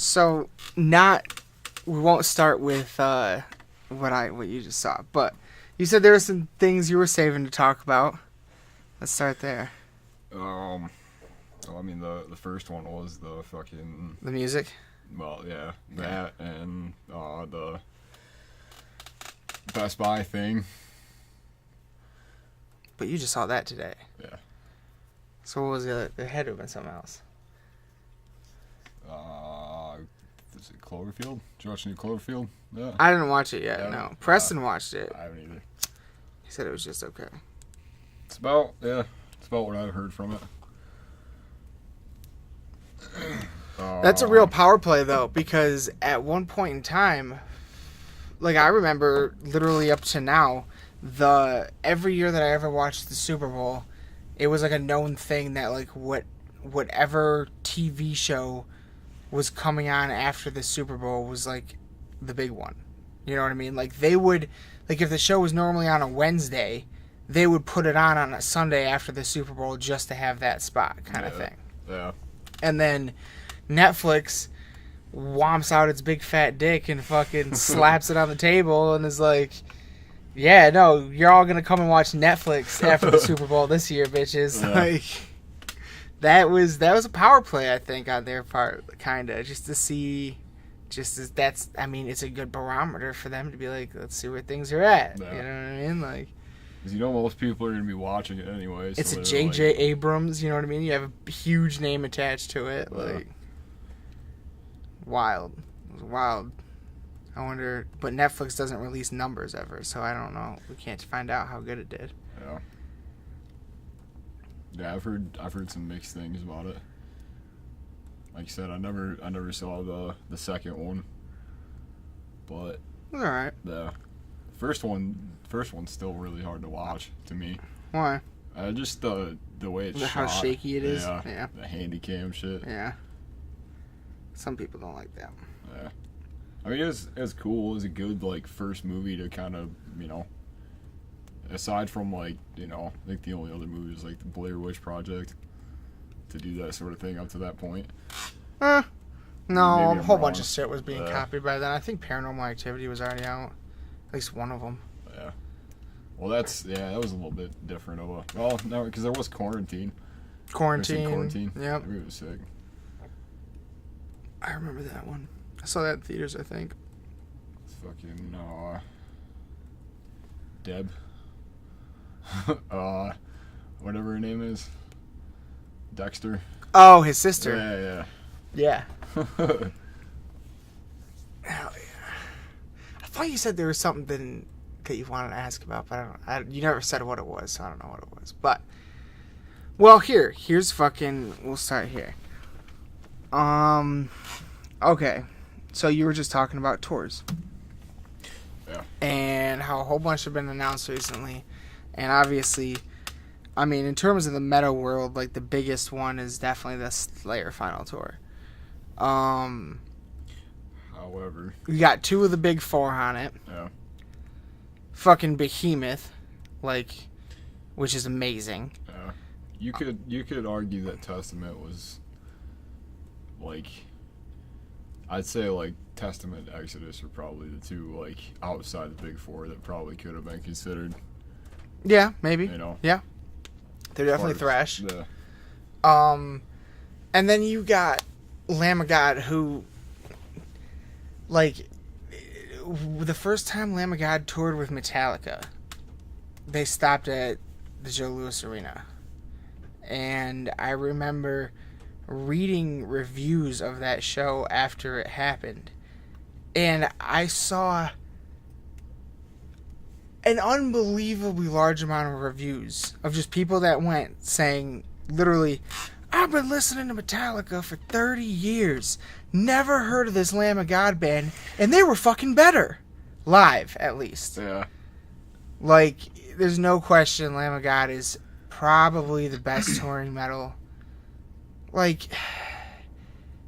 So, we won't start with what you just saw, but you said there were some things you were saving to talk about. Let's start there. Well, I mean, the first one was the fucking... The music? Well, yeah, that and the Best Buy thing. But you just saw that today. Yeah. So what was the other? There had to have been something else. Is it Cloverfield? Did you watch any Cloverfield? Yeah. I didn't watch it yet, no. Preston watched it. I haven't either. He said it was just okay. It's about what I've heard from it. That's a real power play, though, because at one point in time, like, I remember literally up to now, every year that I ever watched the Super Bowl, it was like a known thing that, like, whatever TV show was coming on after the Super Bowl was, like, the big one. You know what I mean? Like, they would, like, if the show was normally on a Wednesday, they would put it on a Sunday after the Super Bowl just to have that spot kind of thing. Yeah. And then Netflix whomps out its big fat dick and fucking slaps it on the table and is like, yeah, no, you're all going to come and watch Netflix after the Super Bowl this year, bitches. Yeah. Like, that was a power play, I think, on their part, kind of, just to see, it's a good barometer for them to be like, let's see where things are at. Yeah. You know what I mean? Like, because most people are going to be watching it anyway. So it's a J.J. Abrams, you know what I mean? You have a huge name attached to it. Yeah. Like, wild. It was wild. I wonder, but Netflix doesn't release numbers ever, so I don't know. We can't find out how good it did. Yeah. Yeah, I've heard some mixed things about it. Like you said, I never saw the second one, but All right. the first one's still really hard to watch to me. Why? Just the way it's shot. How shaky it is. Yeah. Yeah. The handy cam shit. Yeah. Some people don't like that. Yeah. I mean, it's cool. It was a good, like, first movie to kind of, aside from, like, I think the only other movie was, like, the Blair Witch Project, to do that sort of thing up to that point. No, Maybe a I'm whole wrong. bunch of shit was being copied by then. I think Paranormal Activity was already out. At least one of them. Yeah. Well, that was a little bit different of a... Well, no, because there was Quarantine. Quarantine. Yep. It was sick. I remember that one. I saw that in theaters, I think. It's fucking, Deb. Whatever her name is. Dexter. Oh, his sister. Yeah. Hell yeah. I thought you said there was something that you wanted to ask about, but you never said what it was, so I don't know what it was. But, well, here's fucking, we'll start here. Okay. So you were just talking about tours. Yeah. And how a whole bunch have been announced recently. And obviously, I mean, in terms of the meta world, like, the biggest one is definitely the Slayer final tour. However. We got two of the big four on it. Yeah. Fucking Behemoth, like, which is amazing. Yeah. You could argue that Testament was, like, I'd say, like, Testament and Exodus are probably the two, like, outside the big four that probably could have been considered. Yeah, maybe. Yeah. They're definitely thrash. Yeah. And then you got Lamb of God, who, like, the first time Lamb of God toured with Metallica, they stopped at the Joe Louis Arena. And I remember reading reviews of that show after it happened. And I saw an unbelievably large amount of reviews of just people that went saying, literally, I've been listening to Metallica for 30 years. Never heard of this Lamb of God band. And they were fucking better. Live, at least. Yeah. Like, there's no question Lamb of God is probably the best touring metal. Like,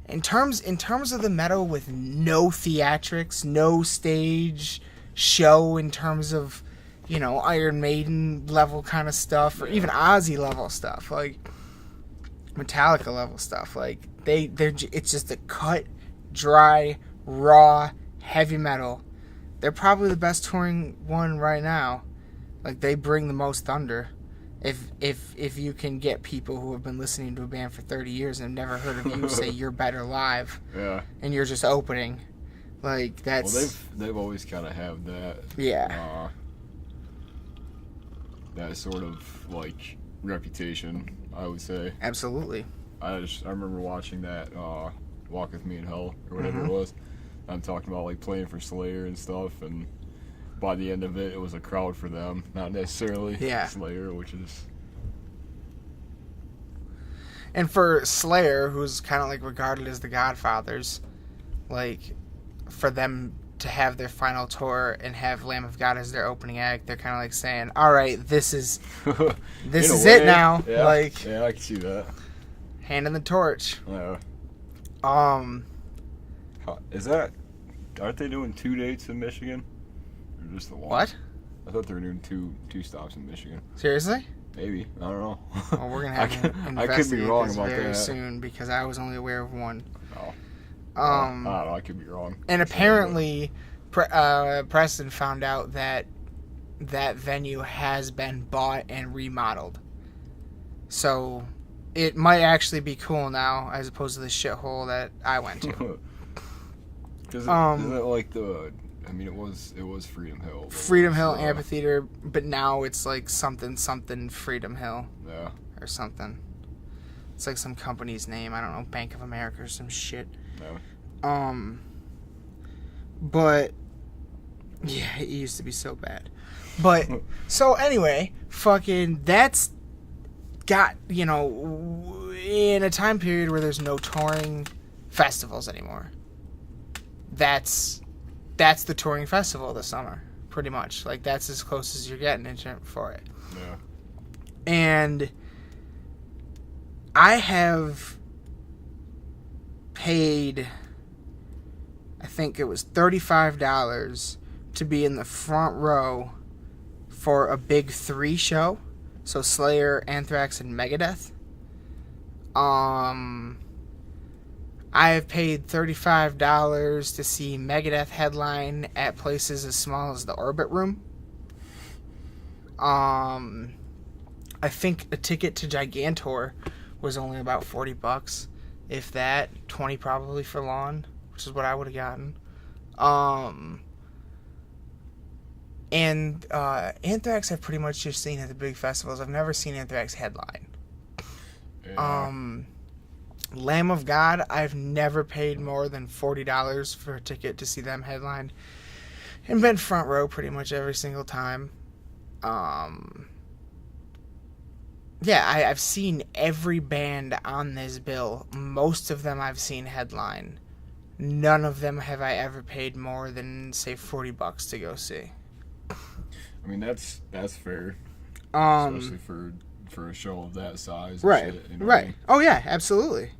in terms of the metal with no theatrics, no stage show in terms of, Iron Maiden level kind of stuff, or even Ozzy level stuff, like Metallica level stuff, like it's just a cut dry, raw, heavy metal. They're probably the best touring one right now. Like, they bring the most thunder. If you can get people who have been listening to a band for 30 years and have never heard of you say you're better live, Yeah. and you're just opening, like, that's... Well, they've always kind of have that. Yeah. That sort of, like, reputation, I would say. Absolutely. I remember watching that Walk With Me in Hell, or whatever it was. I'm talking about, like, playing for Slayer and stuff, and by the end of it, it was a crowd for them, not necessarily Slayer, which is... And for Slayer, who's kind of, like, regarded as the Godfathers, like, for them to have their final tour and have Lamb of God as their opening act, they're kind of, like, saying, all right, this is it now. Yeah. Like, yeah, I can see that. Handing the torch. Yeah. Is that... Aren't they doing 2 dates in Michigan? Or just the one? What? I thought they were doing two stops in Michigan. Seriously? Maybe. I don't know. Well, we're going to have to I could be wrong this about very that. soon, because I was only aware of one. Oh. I don't know. I could be wrong. And apparently, Preston found out that that venue has been bought and remodeled. So it might actually be cool now, as opposed to the shithole that I went to. Is it like the... I mean, it was Freedom Hill. Freedom Hill Amphitheater, but now it's like something Freedom Hill. Yeah. Or something. It's like some company's name. I don't know, Bank of America or some shit. Yeah. But yeah, it used to be so bad. But so anyway, fucking that's got, you know, in a time period where there's no touring festivals anymore. That's the touring festival this summer, pretty much. Like, that's as close as you're getting for it. Yeah. And I have paid, I think it was $35 to be in the front row for a Big 3 show. So Slayer, Anthrax, and Megadeth. I have paid $35 to see Megadeth headline at places as small as the Orbit Room. I think a ticket to Gigantor was only about $40, if that. 20 probably for lawn, which is what I would have gotten. And Anthrax I've pretty much just seen at the big festivals. I've never seen Anthrax headline. Yeah. Lamb of God, I've never paid more than $40 for a ticket to see them headline, and been front row pretty much every single time. Yeah, I've seen every band on this bill. Most of them I've seen headline. None of them have I ever paid more than, say, $40 to go see. I mean, that's fair, especially for a show of that size. And right, shit, you know right. what I mean? Oh yeah, absolutely.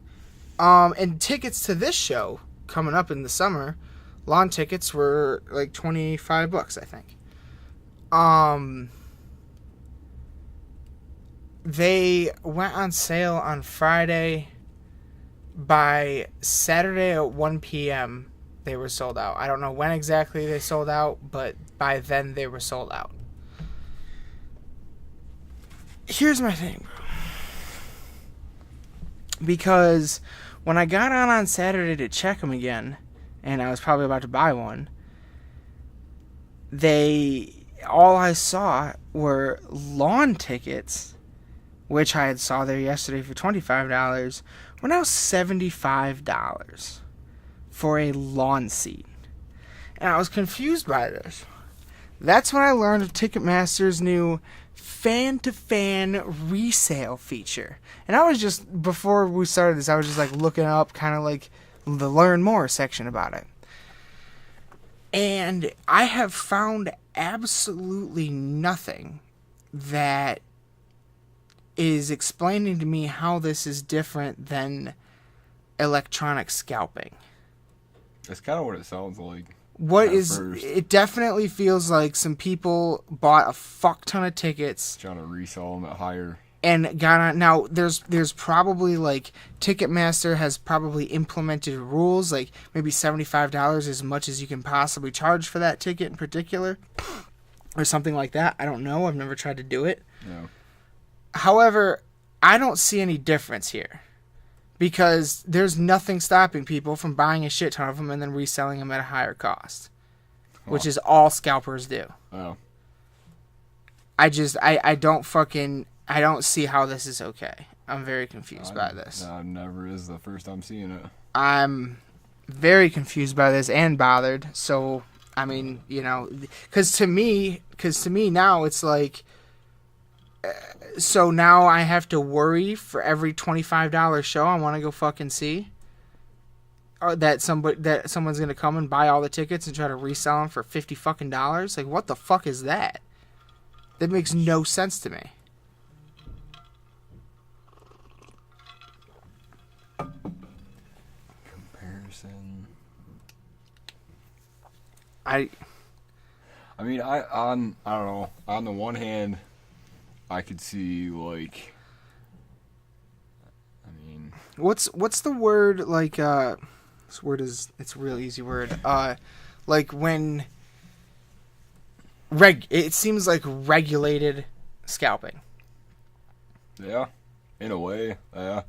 And tickets to this show coming up in the summer, lawn tickets were like $25, I think. They went on sale on Friday. By Saturday at 1 p.m., they were sold out. I don't know when exactly they sold out, but by then they were sold out. Here's my thing, bro. Because when I got on Saturday to check them again, and I was probably about to buy one, all I saw were lawn tickets, which I had saw there yesterday for $25, were now $75 for a lawn seat. And I was confused by this. That's when I learned of Ticketmaster's new fan-to-fan resale feature. And I was just, before we started this, I was just like looking up kind of like the learn more section about it. And I have found absolutely nothing that is explaining to me how this is different than electronic scalping. That's kind of what it sounds like. It definitely feels like some people bought a fuck ton of tickets, trying to resell them at higher and got on. Now there's probably like Ticketmaster has probably implemented rules like maybe $75 as much as you can possibly charge for that ticket in particular, or something like that. I don't know. I've never tried to do it. No. However, I don't see any difference here because there's nothing stopping people from buying a shit ton of them and then reselling them at a higher cost, which is all scalpers do. Oh. I don't see how this is okay. I'm very confused by this. Never is the first I'm seeing it. I'm very confused by this and bothered. So, I mean, you know, because to me now it's like, so now I have to worry for every $25 show I want to go fucking see, or that someone's gonna come and buy all the tickets and try to resell them for $50 fucking dollars. Like, what the fuck is that? That makes no sense to me. Comparison. I mean, I don't know. On the one hand, I could see like, I mean, what's the word like? This word is, it's a real easy word. Like when it seems like regulated scalping. Yeah, in a way, yeah.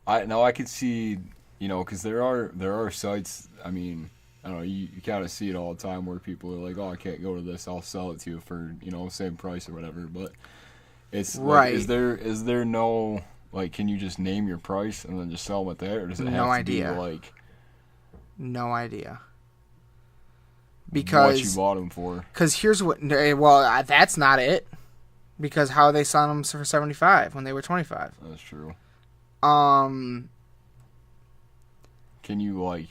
I could see, you know, because there are sites. I mean, I don't know. You kind of see it all the time where people are like, "Oh, I can't go to this. I'll sell it to you for, you know, same price or whatever." But it's right. Like, is there no, like, can you just name your price and then just sell them at that, or does it have to be like? No idea. Because what you bought them for. Because here's what. Well, that's not it. Because how are they selling them for $75 when they were $25? That's true. Can you like?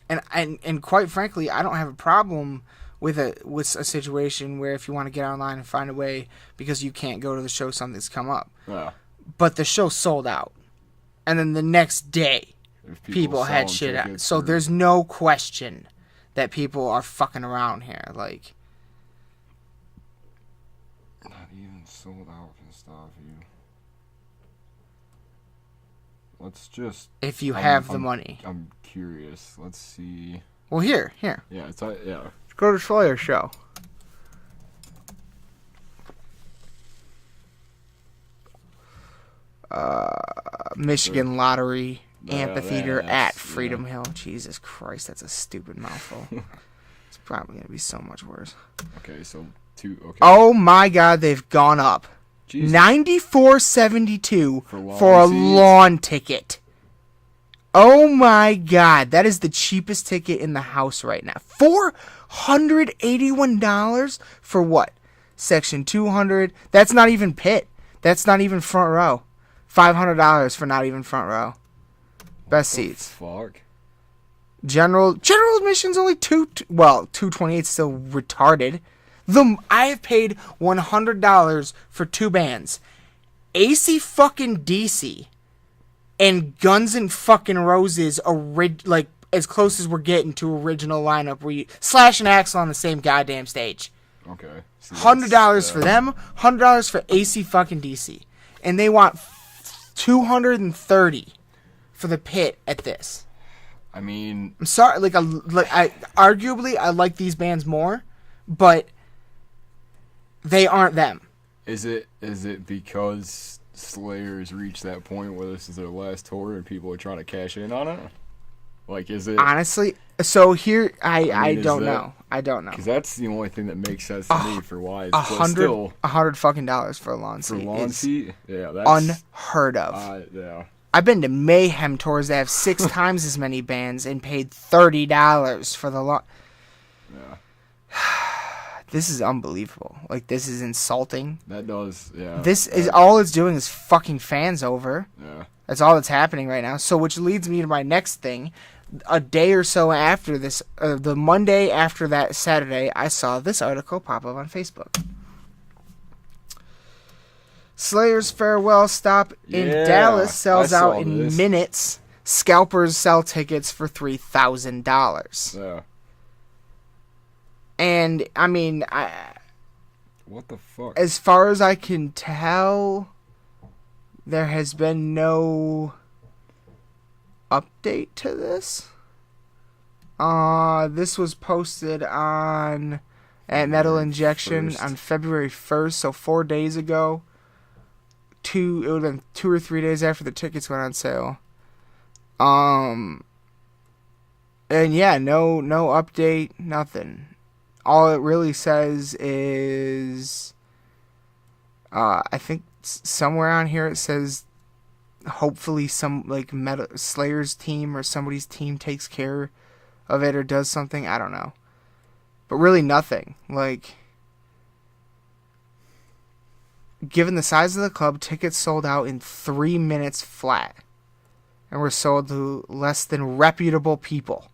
And quite frankly, I don't have a problem with a situation where if you want to get online and find a way because you can't go to the show, something's come up. Yeah. But the show sold out, and then the next day, people had shit out. So there's no question that people are fucking around here. Like, not even sold out and stuff. Let's just. If you have the money. I'm curious. Let's see. Well, here. Yeah, it's yeah. Let's go to Slayer's show. Michigan Lottery Amphitheater at Freedom Hill. Jesus Christ, that's a stupid mouthful. It's probably gonna be so much worse. Okay, so okay. Oh my God, they've gone up. $94.72 for a lawn ticket. Oh my God, that is the cheapest ticket in the house right now. $481 for what? Section 200. That's not even pit. That's not even front row. $500 for not even front row. Best seats. Fuck. General admission's only $228 still retarded. I have paid $100 for two bands, AC fucking DC, and Guns N' fucking Roses. Like as close as we're getting to original lineup, where you Slash and Axl on the same goddamn stage. Okay. $100 for them, $100 for AC fucking DC, and they want $230 for the pit at this. I mean, I'm sorry. Arguably, I like these bands more, but they aren't them. Is it because Slayer's reached that point where this is their last tour and people are trying to cash in on it? Like, is it honestly? So here, I don't know. I don't know. Because that's the only thing that makes sense to me for why it's $100 fucking dollars for a lawn seat. For a lawn seat, yeah, that's unheard of. Yeah. I've been to Mayhem tours that have 6 times as many bands and paid $30 for the lawn. Yeah. This is unbelievable. Like, this is insulting. That does, yeah. This is all it's doing is fucking fans over. Yeah. That's all that's happening right now. So, which leads me to my next thing. A day or so after this, the Monday after that Saturday, I saw this article pop up on Facebook. Slayer's farewell stop in Dallas sells out in minutes. Scalpers sell tickets for $3,000. Yeah. And I mean, What the fuck? As far as I can tell, there has been no update to this. This was posted at Metal Injection 1st. on February 1st, so 4 days ago. It would have been 2 or 3 days after the tickets went on sale. And yeah, no update, nothing. All it really says is, I think somewhere on here it says, hopefully some like Slayer's team or somebody's team takes care of it or does something. I don't know, but really nothing. Like, given the size of the club, tickets sold out in 3 minutes flat, and were sold to less than reputable people.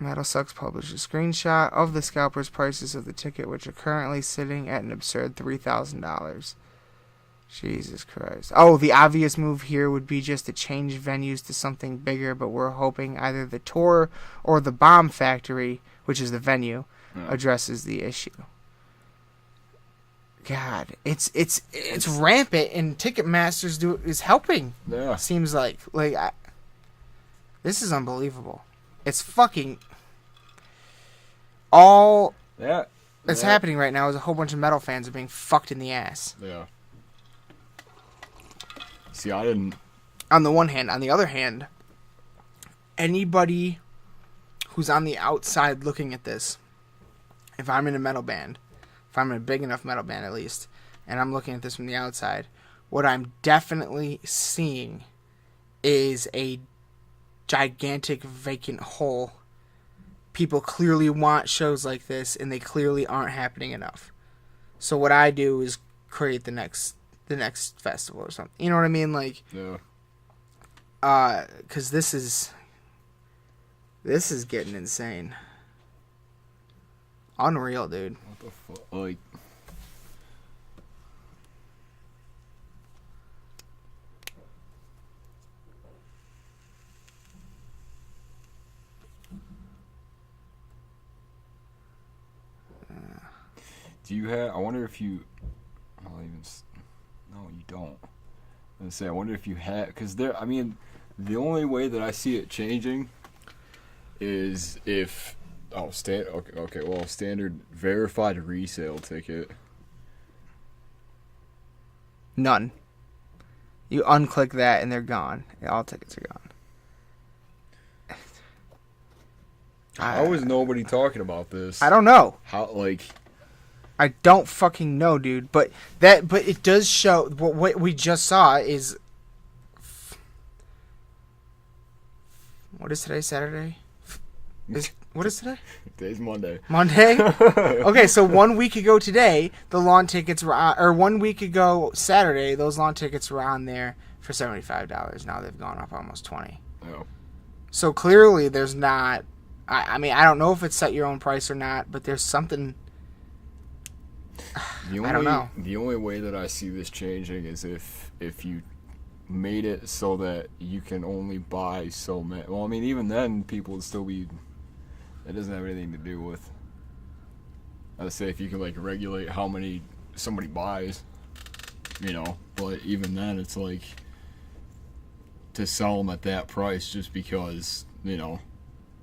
Metal Sucks published a screenshot of the scalpers' prices of the ticket, which are currently sitting at an absurd $3,000. Jesus Christ. Oh, the obvious move here would be just to change venues to something bigger, but we're hoping either the tour or the Bomb Factory, which is the venue, addresses the issue. God, it's rampant, and Ticketmaster's is helping. Yeah. Seems like this is unbelievable. It's fucking all. Yeah. That's happening right now is a whole bunch of metal fans are being fucked in the ass. Yeah. See, I didn't. On the one hand, on the other hand, anybody who's on the outside looking at this, if I'm in a metal band, if I'm in a big enough metal band at least, and I'm looking at this from the outside, what I'm definitely seeing is a gigantic vacant hole. People clearly want shows like this, and they clearly aren't happening enough. So what I do is create the next festival or something. You know what I mean? Like, Yeah. 'Cause this is getting insane. Unreal, dude. What the fuck? Like. Do you have? I wonder if you. I'll even. No, you don't. I was gonna say, I wonder if you had, because there. I mean, the only way that I see it changing is if well, standard verified resale ticket. None. You unclick that and they're gone. All tickets are gone. How is nobody talking about this? I don't know. How, like. I don't fucking know, dude. But it does show. What we just saw is. What is today? Saturday? What is today? Today's Monday. Monday? Okay, so 1 week ago today, the lawn tickets were on, or 1 week ago Saturday, those lawn tickets were on there for $75. Now they've gone up almost $20. Oh. So clearly there's not. I mean, I don't know if it's set your own price or not, but there's something. I don't know. The only way that I see this changing is if you made it so that you can only buy so many. Well, I mean, even then, people would still be. That doesn't have anything to do with. I'd say if you can like regulate how many somebody buys, you know. But even then, it's like to sell them at that price just because you know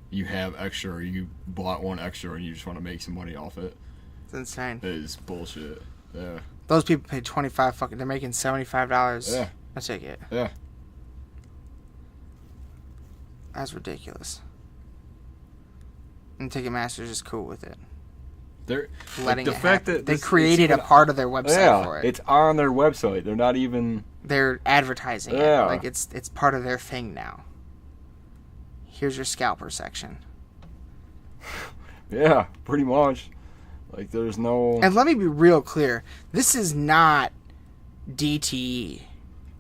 you have extra or you bought one extra and you just want to make some money off it. It's insane. It is bullshit. Yeah. Those people paid $25 they're making $75. Yeah. I take it. Yeah. That's ridiculous. And Ticketmaster's just cool with it. They're letting the it fact happen. that They created a part of their website for it. It's on their website. They're not even. They're advertising it. Like it's part of their thing now. Here's your scalper section. Yeah, pretty much. Like there's no. And let me be real clear. This is not DTE.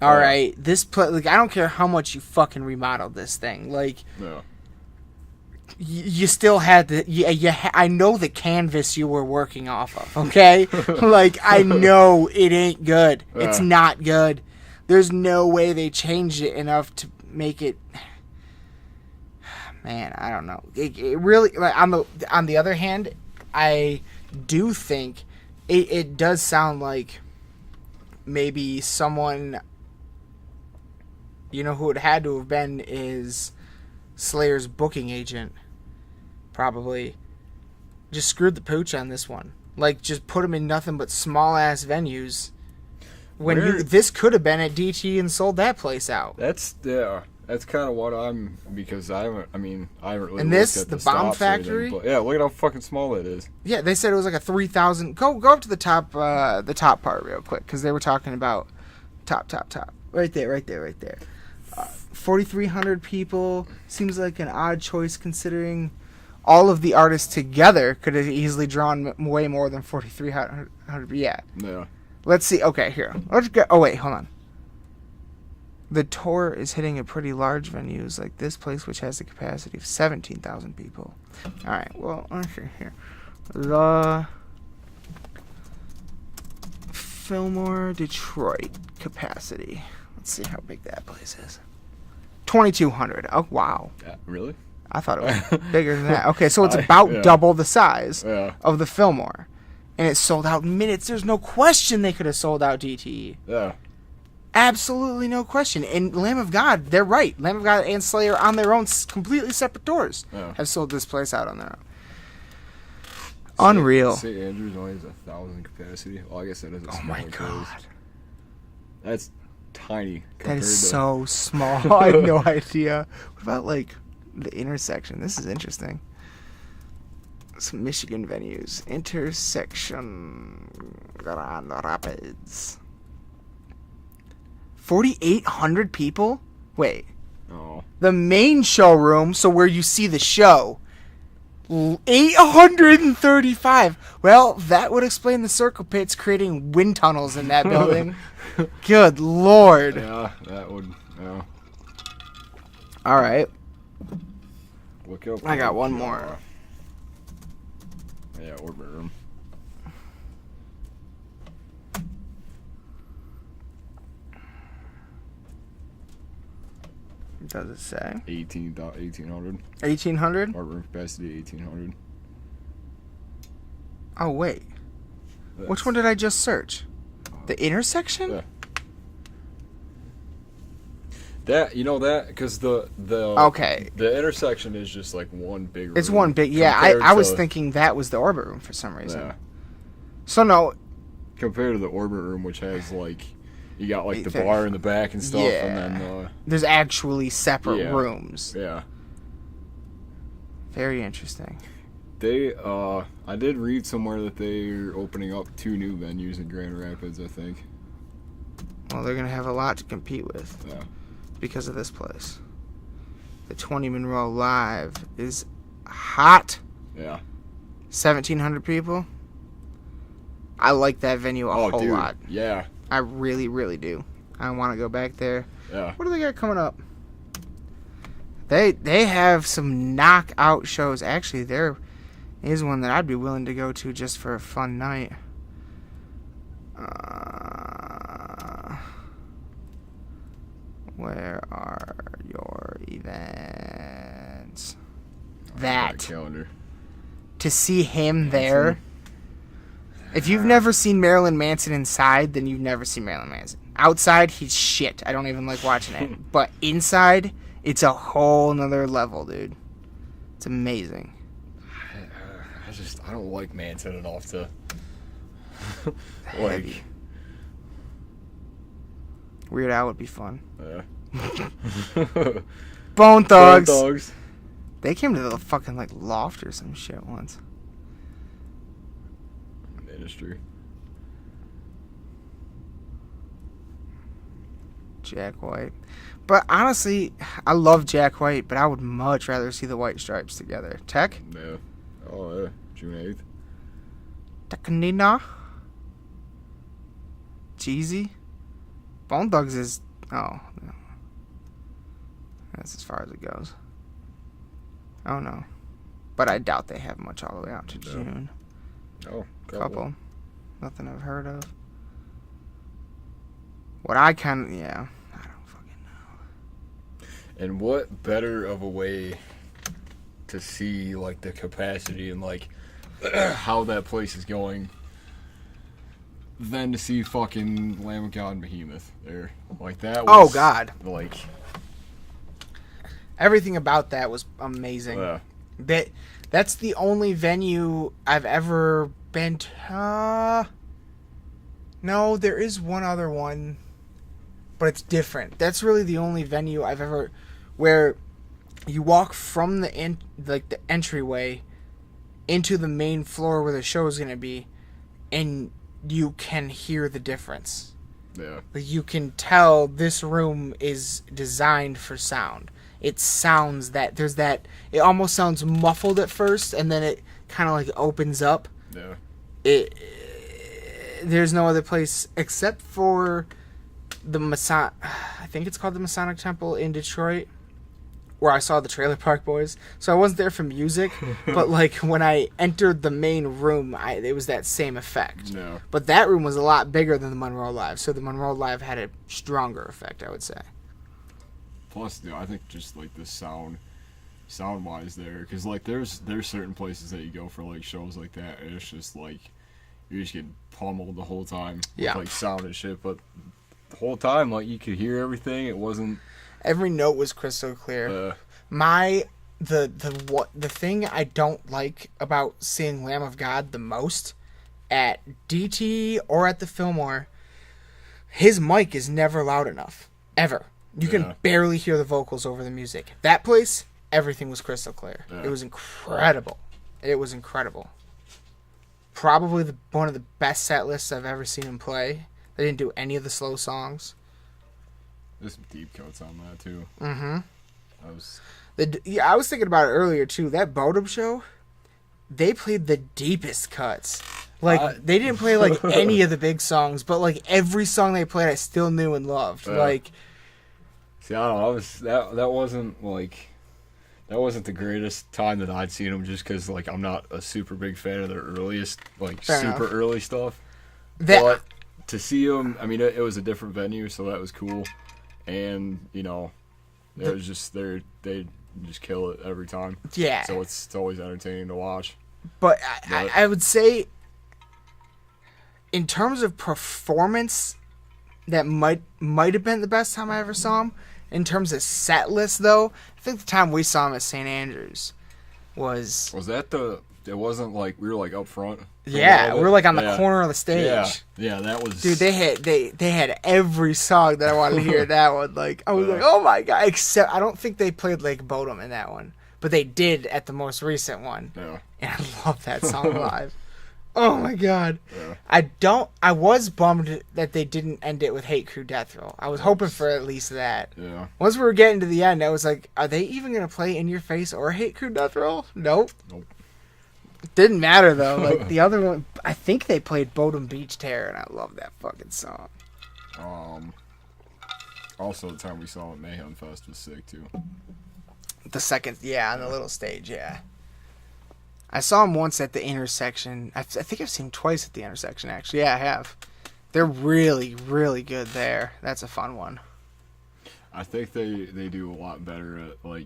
All right, like I don't care how much you fucking remodeled this thing. Like, Yeah. You still had the I know the canvas you were working off of, okay? Like, I know it ain't good. It's not good. There's no way they changed it enough to make it. Man, I don't know. It really, like, on the other hand, I do think it does sound like maybe someone, you know, who it had to have been is Slayer's booking agent, probably, just screwed the pooch on this one. Like, just put him in nothing but small-ass venues. When this could have been at DT and sold that place out. That's kind of what I'm, because I haven't really and looked at the the bomb stops factory. But yeah, look at how fucking small it is. Yeah, they said it was like a 3,000. Go up to the top part real quick, because they were talking about top. Right there. 4,300 people seems like an odd choice considering all of the artists together could have easily drawn way more than 4,300. Yeah. Yeah. Let's see. Okay, here. Let's go. Oh wait, hold on. The tour is hitting a pretty large venues like this place, which has a capacity of 17,000 people. All right. Well, okay, here. The Fillmore Detroit capacity. Let's see how big that place is. 2,200. Oh wow. Really? I thought it was bigger than that. Okay, so it's about double the size of the Fillmore, and it sold out in minutes. There's no question they could have sold out DTE. Yeah. Absolutely no question. And Lamb of God, they're right. Lamb of God and Slayer on their own, completely separate tours, have sold this place out on their own. Unreal. St. Andrews only has 1,000 capacity. Well, I guess that is a Oh my God. That's tiny. That is so small. I have no idea. What about, like, the intersection? This is interesting. Some Michigan venues. Intersection Grand Rapids. 4,800 people? Wait. Oh. The main showroom, so where you see the show, 835. Well, that would explain the circle pits creating wind tunnels in that building. Good Lord. Yeah, that would. Yeah. All right. Look up. I got one more. Yeah, orbit room. Does it say? 1,800. 1,800? Orbit room capacity 1,800. Oh, wait. Which one did I just search? The intersection? Yeah. Because the okay. The intersection is just like one big room. It's one big, yeah. I was thinking that was the orbit room for some reason. Yeah. So no. Compared to the orbit room, which has like, you got like the bar in the back and stuff, yeah. and then there's actually separate rooms. Yeah. Very interesting. I did read somewhere that they're opening up 2 new venues in Grand Rapids, I think. Well, they're gonna have a lot to compete with. Yeah. Because of this place. The 20 Monroe Live is hot. Yeah. 1,700 people. I like that venue a whole lot. Yeah. I really, really do. I want to go back there. Yeah. What do they got coming up? They have some knockout shows. Actually, there is one that I'd be willing to go to just for a fun night. Where are your events? That. Calendar. To see him there. If you've never seen Marilyn Manson inside, then you've never seen Marilyn Manson. Outside, he's shit. I don't even like watching it. But inside, it's a whole nother level, dude. It's amazing. I don't like Manson enough to Heavy. like. Weird Al would be fun. Yeah. Bone Thugs. Bone Thugs. They came to the fucking like loft or some shit once. Ministry. Jack White. But honestly, I love Jack White, but I would much rather see the White Stripes together. Tech? Yeah. Oh, yeah. June 8th. Tekanina? Jeezy? Bone Thugs is... Oh, no. That's as far as it goes. Oh, no. But I doubt they have much all the way out to June. Oh, Couple. Nothing I've heard of. What I kind of... Yeah. I don't fucking know. And what better of a way to see, like, the capacity and, like, how that place is going than to see fucking Lamb of God and Behemoth there. Like that was, oh God, like everything about that was amazing. That's the only venue I've ever been to. No, there is one other one, but it's different. That's really the only venue I've ever where you walk from the the entryway into the main floor where the show is going to be, and you can hear the difference. Yeah. Like you can tell this room is designed for sound. It sounds that there's that. It almost sounds muffled at first, and then it kind of like opens up. Yeah. There's no other place except for the I think it's called the Masonic Temple in Detroit, where I saw the Trailer Park Boys. So I wasn't there for music, but like when I entered the main room, it was that same effect. No. But that room was a lot bigger than the Monroe Live, so the Monroe Live had a stronger effect, I would say. Plus, I think just like the sound wise there, because like there's certain places that you go for like shows like that, and it's just like you just get pummeled the whole time with like sound and shit. But the whole time, like you could hear everything. It wasn't. Every note was crystal clear. The thing I don't like about seeing Lamb of God the most at DT or at the Fillmore, his mic is never loud enough ever. You can barely hear the vocals over the music. That place, everything was crystal clear. Yeah. It was incredible. It was incredible. Probably one of the best set lists I've ever seen him play. They didn't do any of the slow songs. There's some deep cuts on that too. Mm-hmm. I was thinking about it earlier too. That Bodum show, they played the deepest cuts. Like they didn't play like any of the big songs, but like every song they played, I still knew and loved. Like. See, I don't know. That wasn't the greatest time that I'd seen them, just because like I'm not a super big fan of their earliest early stuff. But to see them, I mean, it was a different venue, so that was cool, and it was just they just kill it every time. Yeah. So it's always entertaining to watch. But I would say, in terms of performance, that might have been the best time I ever saw him. In terms of set list, though, I think the time we saw him at St. Andrews was that it wasn't like we were like up front. Yeah, we were like on the corner of the stage. Yeah, that was. Dude, they had every song that I wanted to hear. That one, like I was like, oh my god! Except I don't think they played Lake Bodum in that one, but they did at the most recent one. Yeah, and I love that song live. Oh my god. Yeah. I was bummed that they didn't end it with Hate Crew Death Roll. I was hoping for at least that. Yeah. Once we were getting to the end, I was like, are they even going to play In Your Face or Hate Crew Death Roll? Nope. Didn't matter though. Like the other one, I think they played Bodum Beach Terror, and I love that fucking song. Also the time we saw at Mayhem Fest was sick too. The second, on the little stage, I saw him once at the Intersection. I think I've seen him twice at the Intersection, actually. Yeah, I have. They're really, really good there. That's a fun one. I think they do a lot better at, like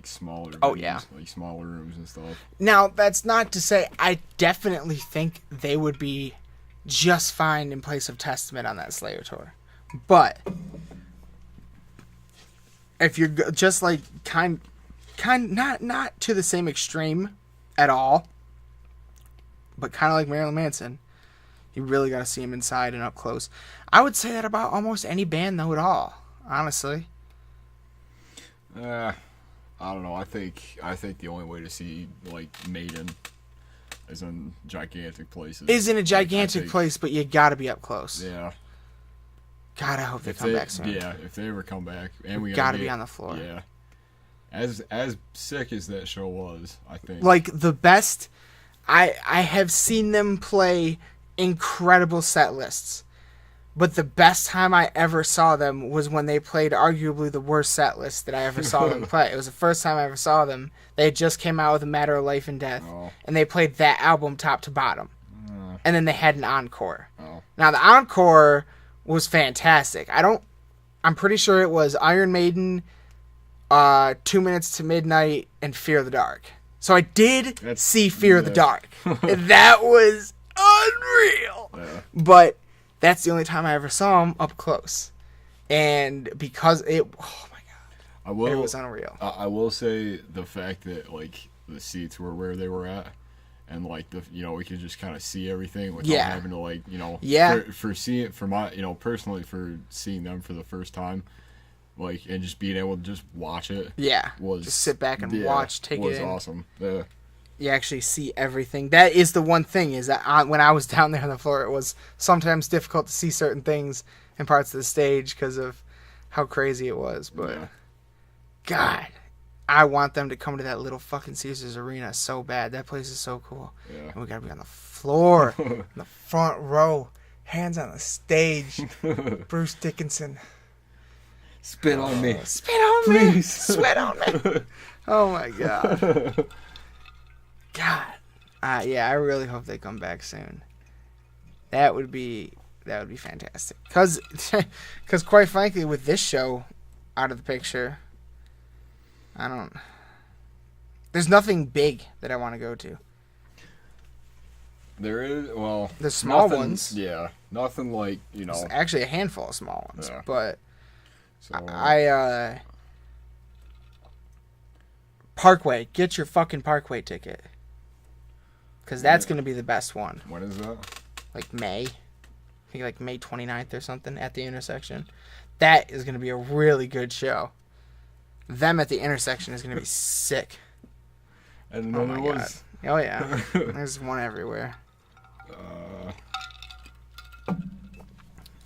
smaller venues, like smaller rooms and stuff. Now, that's not to say I definitely think they would be just fine in place of Testament on that Slayer tour. But if you're just like not to the same extreme at all, but kind of like Marilyn Manson, you really got to see him inside and up close. I would say that about almost any band though at all, honestly. I don't know. I think the only way to see like Maiden is in gigantic places. Is in a gigantic place, but you got to be up close. Yeah. God, I hope they come back soon. Yeah, if they ever come back, and we got to be on the floor. Yeah. As sick as that show was, I think. Like the best, I have seen them play incredible set lists, but the best time I ever saw them was when they played arguably the worst set list that I ever saw them play. It was the first time I ever saw them. They had just came out with A Matter of Life and Death, and they played that album top to bottom, and then they had an encore. Now the encore was fantastic. I'm pretty sure it was Iron Maiden, 2 Minutes to Midnight, and Fear the Dark. So I did see Fear of the Dark. And that was unreal. Yeah. But that's the only time I ever saw him up close. And because it... Oh, my God. It was unreal. I will say the fact that, like, the seats were where they were at. And, like, we could just kind of see everything without having to, like, personally, for seeing them for the first time, like, and just being able to just watch it. Yeah. Just sit back and watch, take it in. Was awesome. Yeah. You actually see everything. That is the one thing, is that when I was down there on the floor, it was sometimes difficult to see certain things in parts of the stage because of how crazy it was. But, God... I want them to come to that little fucking Caesars Arena so bad. That place is so cool. Yeah. And we gotta be on the floor, in the front row, hands on the stage. Bruce Dickinson. Spit on me. Spit on me. Sweat on me. Oh my God. God. I really hope they come back soon. That would be fantastic. Because quite frankly, with this show out of the picture... There's nothing big that I want to go to. There is, well... The small ones. Yeah. Nothing like, There's actually a handful of small ones. Yeah. But so, Parkway. Get your fucking Parkway ticket. Because that's going to be the best one. When is that? Like May. I think like May 29th or something at the intersection. That is going to be a really good show. Them at the intersection is going to be sick. And then there was... God. Oh, yeah. There's one everywhere.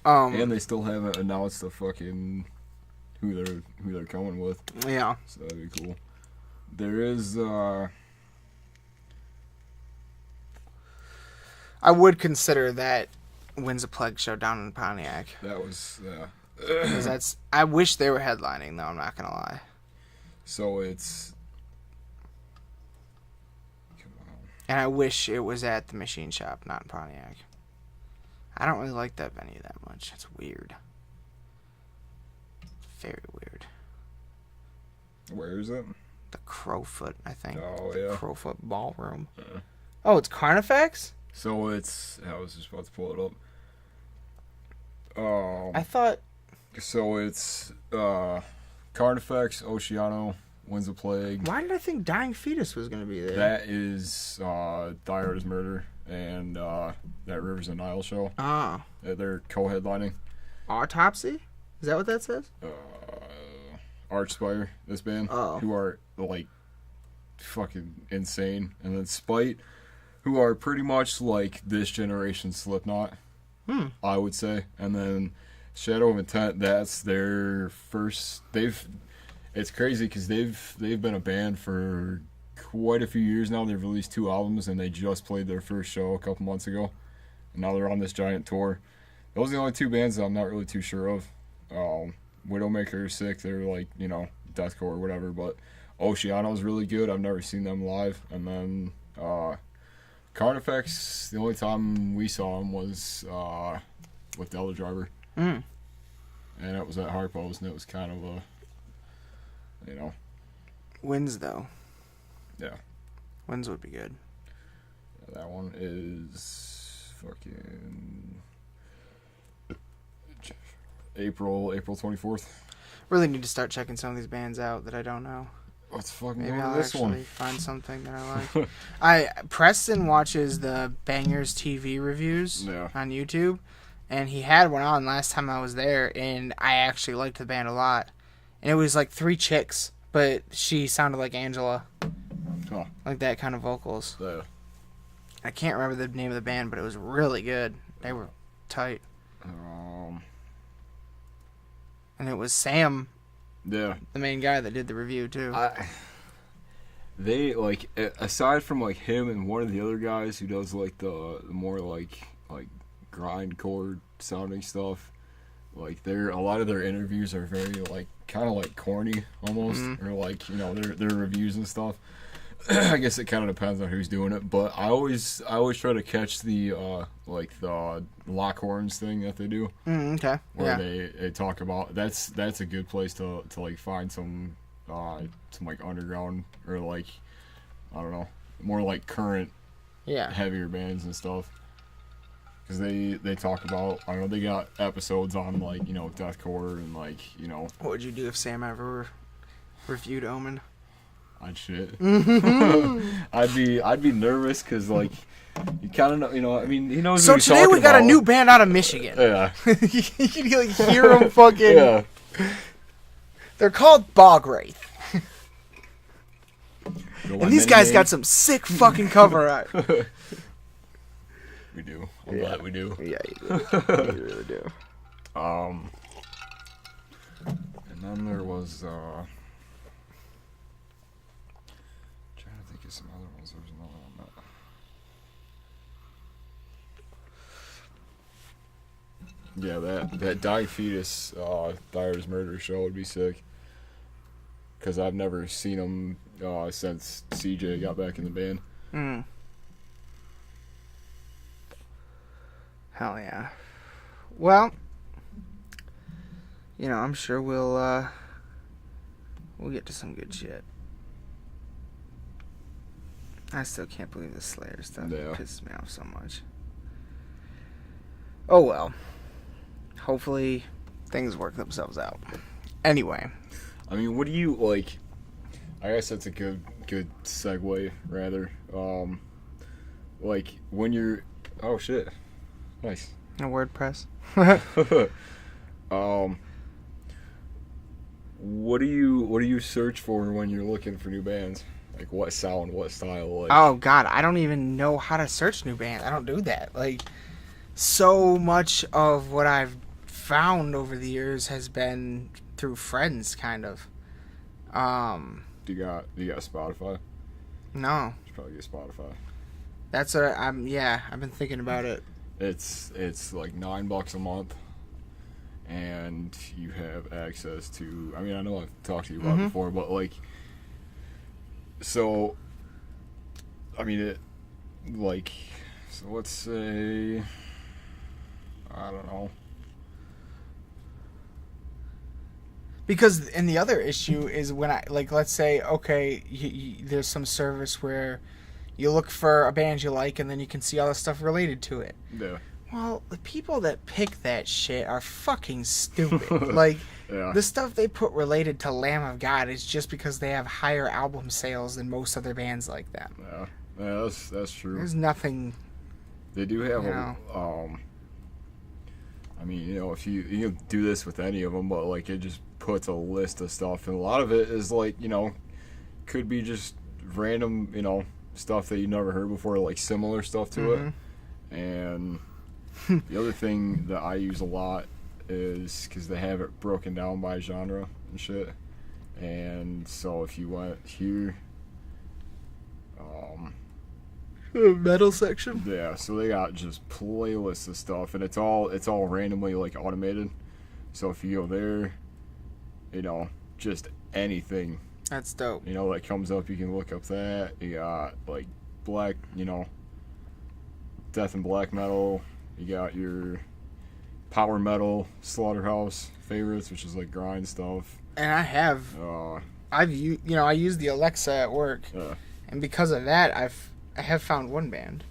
And they still haven't announced the fucking... who they're coming with. Yeah. So that'd be cool. There is... I would consider that Winds of Plague show down in Pontiac. That was... Because I wish they were headlining, though, I'm not going to lie. So it's... And I wish it was at the Machine Shop, not in Pontiac. I don't really like that venue that much. It's weird. Very weird. Where is it? The Crowfoot, I think. Oh, the yeah. Crowfoot Ballroom. Oh, it's Carnifex? So it's... I was just about to pull it up. I thought... So it's... Carnifex, Oceano, Winds of Plague. Why did I think Dying Fetus was going to be there? That is Die Hard is Murder and that Rivers and Nile show. Oh. They're co-headlining. Autopsy? Is that what that says? Archspire, this band, who are like fucking insane. And then Spite, who are pretty much like this generation's Slipknot, I would say. And then Shadow of Intent, that's their first... It's crazy because they've been a band for quite a few years now. They've released 2 albums, and they just played their first show a couple months ago. And now they're on this giant tour. Those are the only 2 bands that I'm not really too sure of. Widowmaker is sick. They're like, deathcore or whatever. But Oceano's really good. I've never seen them live. And then Carnifex, the only time we saw them was with Delta Driver. And it was at Harpo's, and it was kind of a, Winds, though. Yeah. Winds would be good. That one is fucking April 24th. Really need to start checking some of these bands out that I don't know. Let's fucking Maybe go to I'll this actually one. find something that I like. Preston watches the Bangers TV reviews on YouTube, and he had one on last time I was there, and I actually liked the band a lot. And it was like 3 chicks, but she sounded like Angela. Huh. Like that kind of vocals. Yeah. I can't remember the name of the band, but it was really good. They were tight. And it was Sam, the main guy that did the review too. They like, aside from like him and one of the other guys who does like the more like grindcore sounding stuff, like a lot of their interviews are very like kind of like corny almost, or like their reviews and stuff. I guess it kind of depends on who's doing it, but I always try to catch the the Lockhorns thing that they do. Okay. Where they talk about that's a good place to like find some like underground or like I don't know, more like current, Yeah. heavier bands and stuff. Because they talk about, I don't know, they got episodes on, like, you know, deathcore and, like, you know. What would you do if Sam ever reviewed Omen? I'd shit. I'd be nervous because, like, you kind of know, you know, I mean, he knows So what he's today we talking got about. a new band out of Michigan. Yeah. You can like hear them fucking. Yeah. They're called Bog Wraith. Go And these guys got some sick fucking cover art. We do. I'm glad we do. Yeah, you do. You really do. And then there was, trying to think of some other ones. There was another one that... Yeah, that Dying Fetus, Dyer's Murder show would be sick. Because I've never seen them since CJ got back in the band. Mm. Hell yeah. Well, you know, I'm sure we'll get to some good shit. I still can't believe the Slayer stuff. Yeah. It pisses me off so much. Oh well. Hopefully things work themselves out. Anyway. I mean, what do you, like... I guess that's a good segue, rather. Like, when you're... Oh, shit. Nice. A WordPress. What do you search for when you're looking for new bands? Like, what sound, what style? Like... Oh God, I don't even know how to search new bands. I don't do that. Like, so much of what I've found over the years has been through friends, kind of. Do you got Spotify? No. You should probably get Spotify. That's what I've been thinking about it. It's like $9 a month, and you have access to. I mean, I know I've talked to you about it before, but like, so. I mean, it like, so let's say, I don't know. Because, and the other issue is when let's say, okay, there's some service where you look for a band you like and then you can see all the stuff related to it. Yeah. Well, the people that pick that shit are fucking stupid. Like, Yeah. the stuff they put related to Lamb of God is just because they have higher album sales than most other bands like them. Yeah, that's true. There's nothing. They do have No. I mean, you know, if you can do this with any of them, but like it just puts a list of stuff, and a lot of it is like, you know, could be just random, you know, stuff that you never heard before, like similar stuff to it. And the other thing that I use a lot is because they have it broken down by genre and shit. And so if you went here, Metal section? yeah, so they got just playlists of stuff, and it's all randomly like automated. So if you go there, you know, just anything, That's dope. you know, that comes up, you can look up that. You got like black, you know, death and black metal. You got your power metal, Slaughterhouse favorites, which is like grind stuff. And I have, I use the Alexa at work, and because of that, I have found one band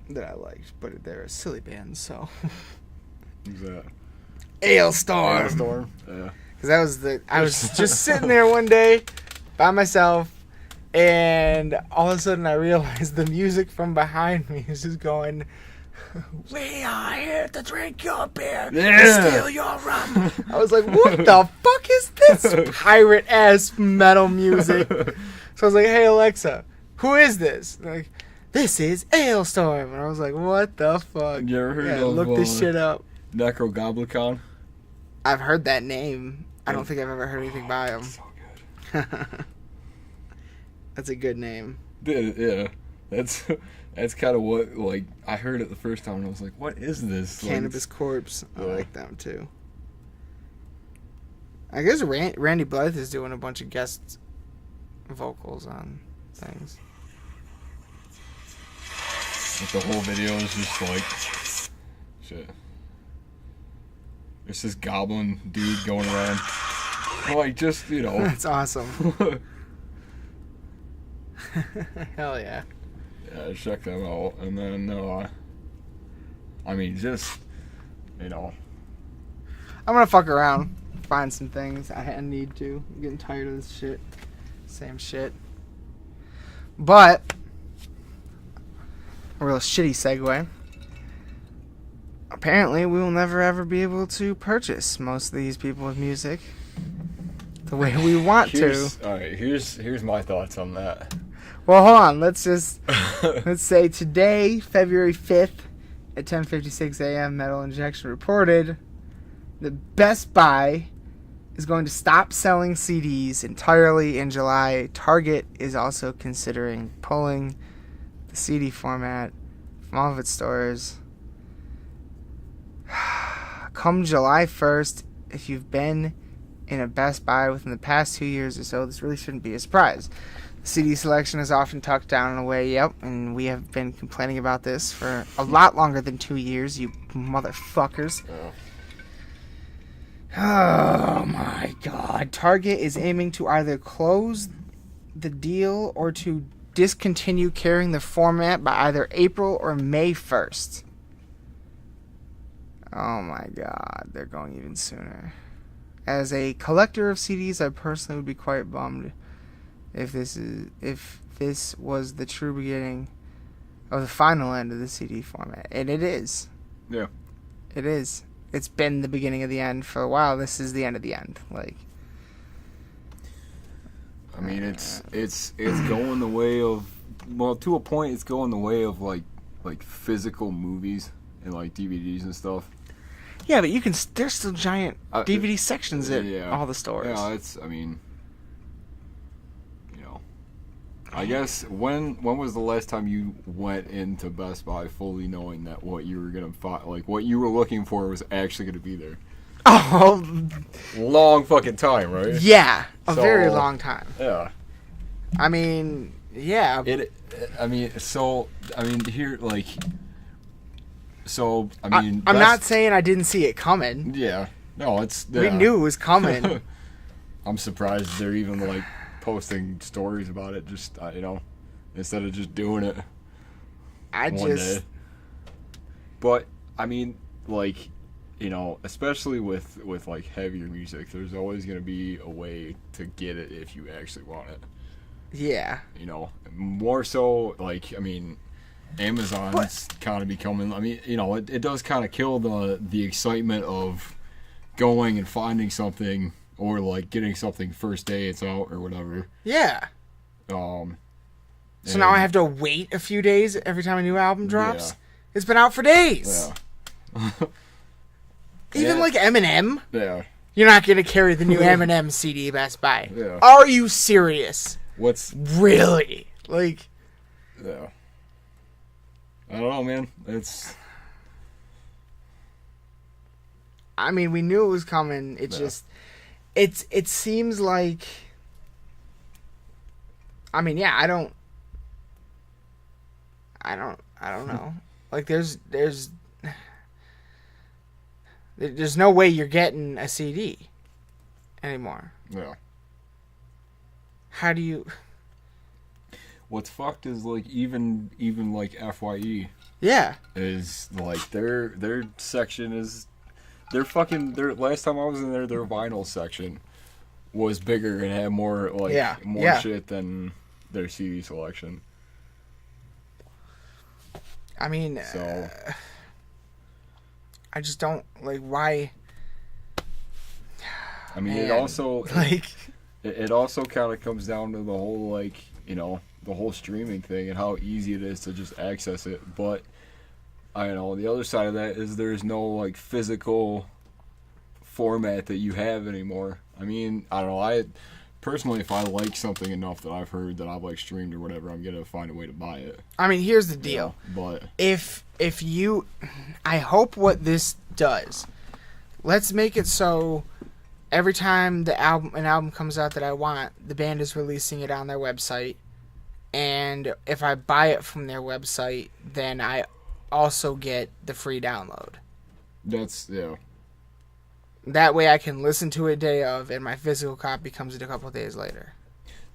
that I liked, but they're a silly band, so. Who's that? Ailstorm. Storm. Yeah. Because I was just sitting there one day by myself, and all of a sudden I realized the music from behind me is just going, "We are here to drink your beer, Yeah. steal your rum." I was like, what the fuck is this pirate ass metal music? So I was like, "Hey Alexa, who is this?" And like, "This is Ailstorm." And I was like, what the fuck? You ever heard Yeah, of look this shit up. Necrogoblicon? I've heard that name. I don't think I've ever heard anything by him. So good. That's a good name. Yeah, that's kind of what, like, I heard it the first time and I was like, what is this? Cannabis Corpse. I Yeah. like them too. I guess Randy Blythe is doing a bunch of guest vocals on things. Like the whole video is just like, shit. There's this goblin dude going around. Like, just, you know. That's awesome. Hell yeah. Yeah, check them out. And then, I mean, just, you know. I'm gonna fuck around, find some things. I need to. I'm getting tired of this shit. Same shit. But, a real shitty segue. Apparently, we will never ever be able to purchase most of these people with music the way we want to. Alright, here's my thoughts on that. Well, hold on. Let's say today, February 5th, at 10:56 a.m., Metal Injection reported that Best Buy is going to stop selling CDs entirely in July. Target is also considering pulling the CD format from all of its stores. Come July 1st, if you've been in a Best Buy within the past 2 years or so, this really shouldn't be a surprise. The CD selection is often tucked down in a way, yep, and we have been complaining about this for a lot longer than 2 years, you motherfuckers. Oh my god. Target is aiming to either close the deal or to discontinue carrying the format by either April or May 1st. Oh my god, they're going even sooner. As a collector of CDs, I personally would be quite bummed if this was the true beginning of the final end of the CD format. And it is. Yeah. It is. It's been the beginning of the end for a while. This is the end of the end. Like, I mean, it's going the way of, well, to a point, it's going the way of like physical movies and like DVDs and stuff. yeah, but there's still giant DVD sections at all the stores. Yeah, I mean, you know, I guess when was the last time you went into Best Buy fully knowing that what you were gonna find, like what you were looking for, was actually gonna be there? Oh, long fucking time, right? yeah, a very long time. Yeah. I mean, yeah. Here, like, so, I mean... I'm not saying I didn't see it coming. Yeah. No, it's... Yeah. We knew it was coming. I'm surprised they're even, like, posting stories about it, just, you know, instead of just doing it one day. But, I mean, like, you know, especially with like, heavier music, there's always going to be a way to get it if you actually want it. Yeah. You know, more so, like, I mean... Amazon's kind of becoming, I mean, you know, it does kind of kill the excitement of going and finding something, or like getting something first day it's out or whatever. Yeah. So now I have to wait a few days every time a new album drops? Yeah. It's been out for days. Yeah. Even like Eminem. Yeah. You're not going to carry the new Eminem CD Best Buy. Yeah. Are you serious? Really? Like... Yeah. I don't know, man. I mean, we knew it was coming. It just... It seems like... I mean, yeah, I don't know. Like, there's no way you're getting a CD anymore. Yeah. How do you... What's fucked is, like, even like FYE. Yeah. Is like their section is their last time I was in there, their vinyl section was bigger and had more shit than their CD selection. I mean, so I just don't like why. I mean, Man. it also like it also kind of comes down to the whole, like, you know, the whole streaming thing and how easy it is to just access it. But I don't know, the other side of that is there's no, like, physical format that you have anymore. I mean, I don't know, I personally, if I like something enough that I've heard that I've, like, streamed or whatever, I'm gonna find a way to buy it. I mean, here's the deal. Yeah, but if you, I hope what this does, let's make it so every time an album comes out that I want, the band is releasing it on their website. And if I buy it from their website, then I also get the free download. Yeah. That way I can listen to it day of, and my physical copy comes in a couple of days later.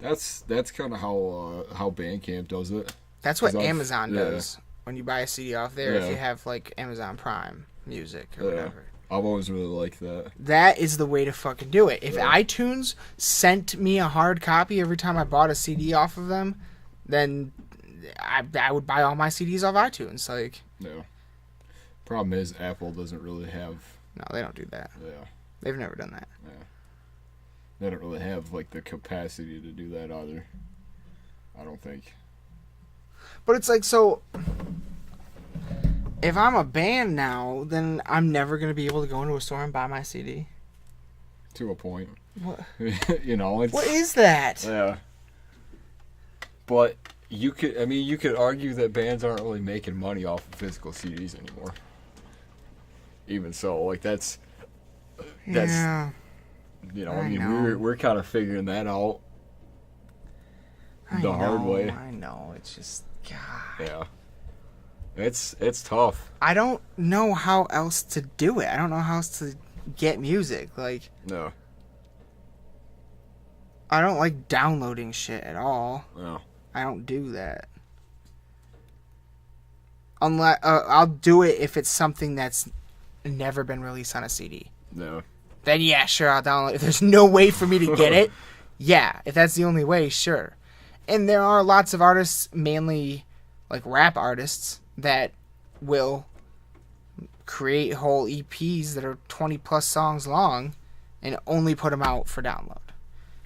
That's kind of how Bandcamp does it. That's what 'Cause Amazon does when you buy a CD off there. If Yeah. you have like Amazon Prime Music or Yeah. whatever. I've always really liked that. That is the way to fucking do it. If Yeah. iTunes sent me a hard copy every time I bought a CD off of them, then I would buy all my CDs off iTunes. Like, No. Problem is, Apple doesn't really have. no, they don't do that. Yeah. They've never done that. Yeah. They don't really have like the capacity to do that either. I don't think. But it's like, so if I'm a band now, then I'm never going to be able to go into a store and buy my CD. To a point. What? You know, it's. What is that? Yeah. But you could argue that bands aren't really making money off of physical CDs anymore. Even so, like that's Yeah. you know, I I mean know. we're kind of figuring that out the hard way. I know. It's just, God. Yeah. It's tough. I don't know how else to do it. I don't know how else to get music. Like, No. I don't like downloading shit at all. No. I don't do that. Unless I'll do it if it's something that's never been released on a CD. No. Then yeah, sure, I'll download it. If there's no way for me to get it, yeah. If that's the only way, sure. And there are lots of artists, mainly like rap artists, that will create whole EPs that are 20 plus songs long and only put them out for download.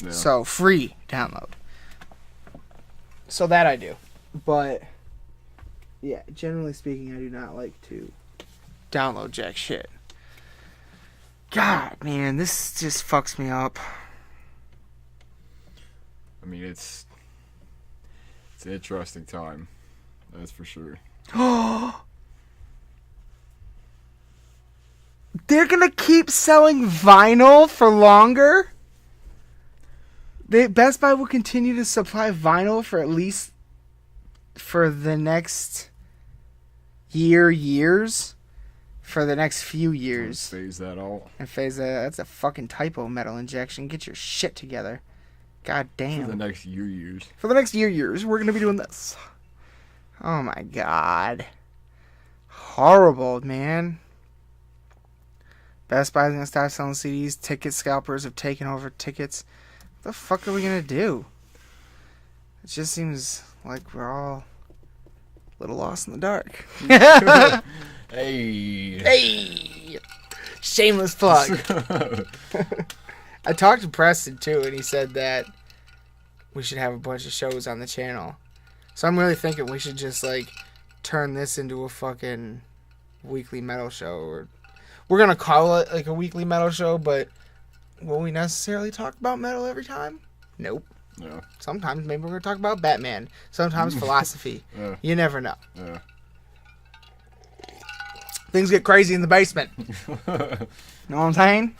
Yeah. So free download. So that I do. But yeah, generally speaking, I do not like to download jack shit. God, man, this just fucks me up. I mean, it's an interesting time. That's for sure. They're gonna keep selling vinyl for longer? Best Buy will continue to supply vinyl for at least for the next years? For the next few years. Phase that out. And phase that. That's a fucking typo, Metal Injection. Get your shit together. God damn. For the next years. For the next years, we're gonna be doing this. Oh my god. Horrible, man. Best Buy's gonna stop selling CDs. Ticket scalpers have taken over tickets. What the fuck are we gonna do? It just seems like we're all a little lost in the dark. Hey. Hey! Shameless plug. I talked to Preston too, and he said that we should have a bunch of shows on the channel. So I'm really thinking we should just like turn this into a fucking weekly metal show. Or we're gonna call it like a weekly metal show, but will we necessarily talk about metal every time? Nope. Yeah. Sometimes maybe we're gonna talk about Batman. Sometimes philosophy. Yeah. You never know. Yeah. Things get crazy in the basement. Know what I'm saying?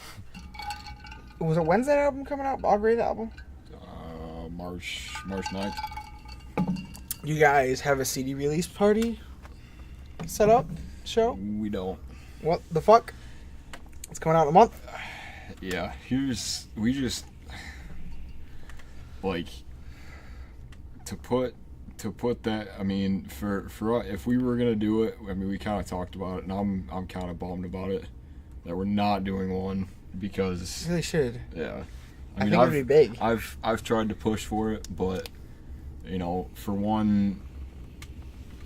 Was it Wednesday album coming out? Bog Wraith album? March 9th. You guys have a CD release party set up? Show? We don't. What the fuck? It's coming out in a month? Yeah. We just like to put that. I mean, for if we were gonna do it, I mean, we kind of talked about it, and I'm kind of bummed about it that we're not doing one because You really should. yeah. I think it'd be big. I've tried to push for it, but you know, for one,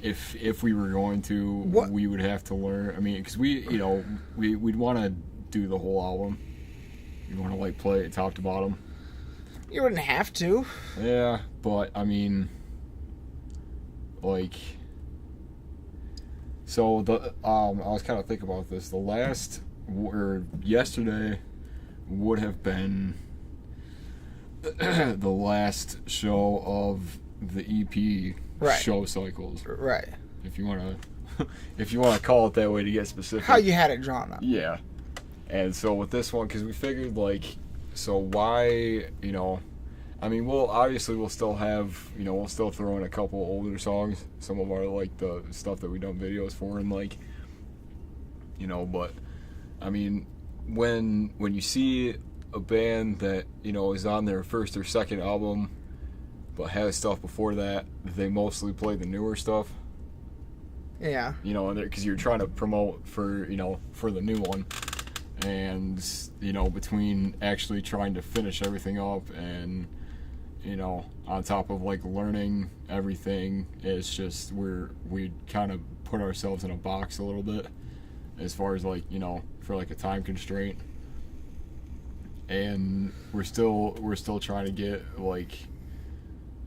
if we were going to, What? we would have to learn. I mean, because we'd want to do the whole album. You want to like play it top to bottom. You wouldn't have to. Yeah, but I mean, like, so I was kind of thinking about this. The last or yesterday would have been the last show of the EP Right. show cycles, Right. if you want to call it that way to get specific. How you had it drawn up. Yeah. And so with this one, because we figured, like, so why, you know, I mean, we'll still have, you know, we'll still throw in a couple older songs, some of our, like, the stuff that we done videos for, and, like, you know, but, I mean, when you see a band that, you know, is on their first or second album, but his stuff before that, they mostly play the newer stuff. Yeah. You know, because you're trying to promote for, you know, for the new one. And, you know, between actually trying to finish everything up and, you know, on top of, like, learning everything, it's just we kind of put ourselves in a box a little bit as far as, like, you know, for, like, a time constraint. And we're still trying to get, like,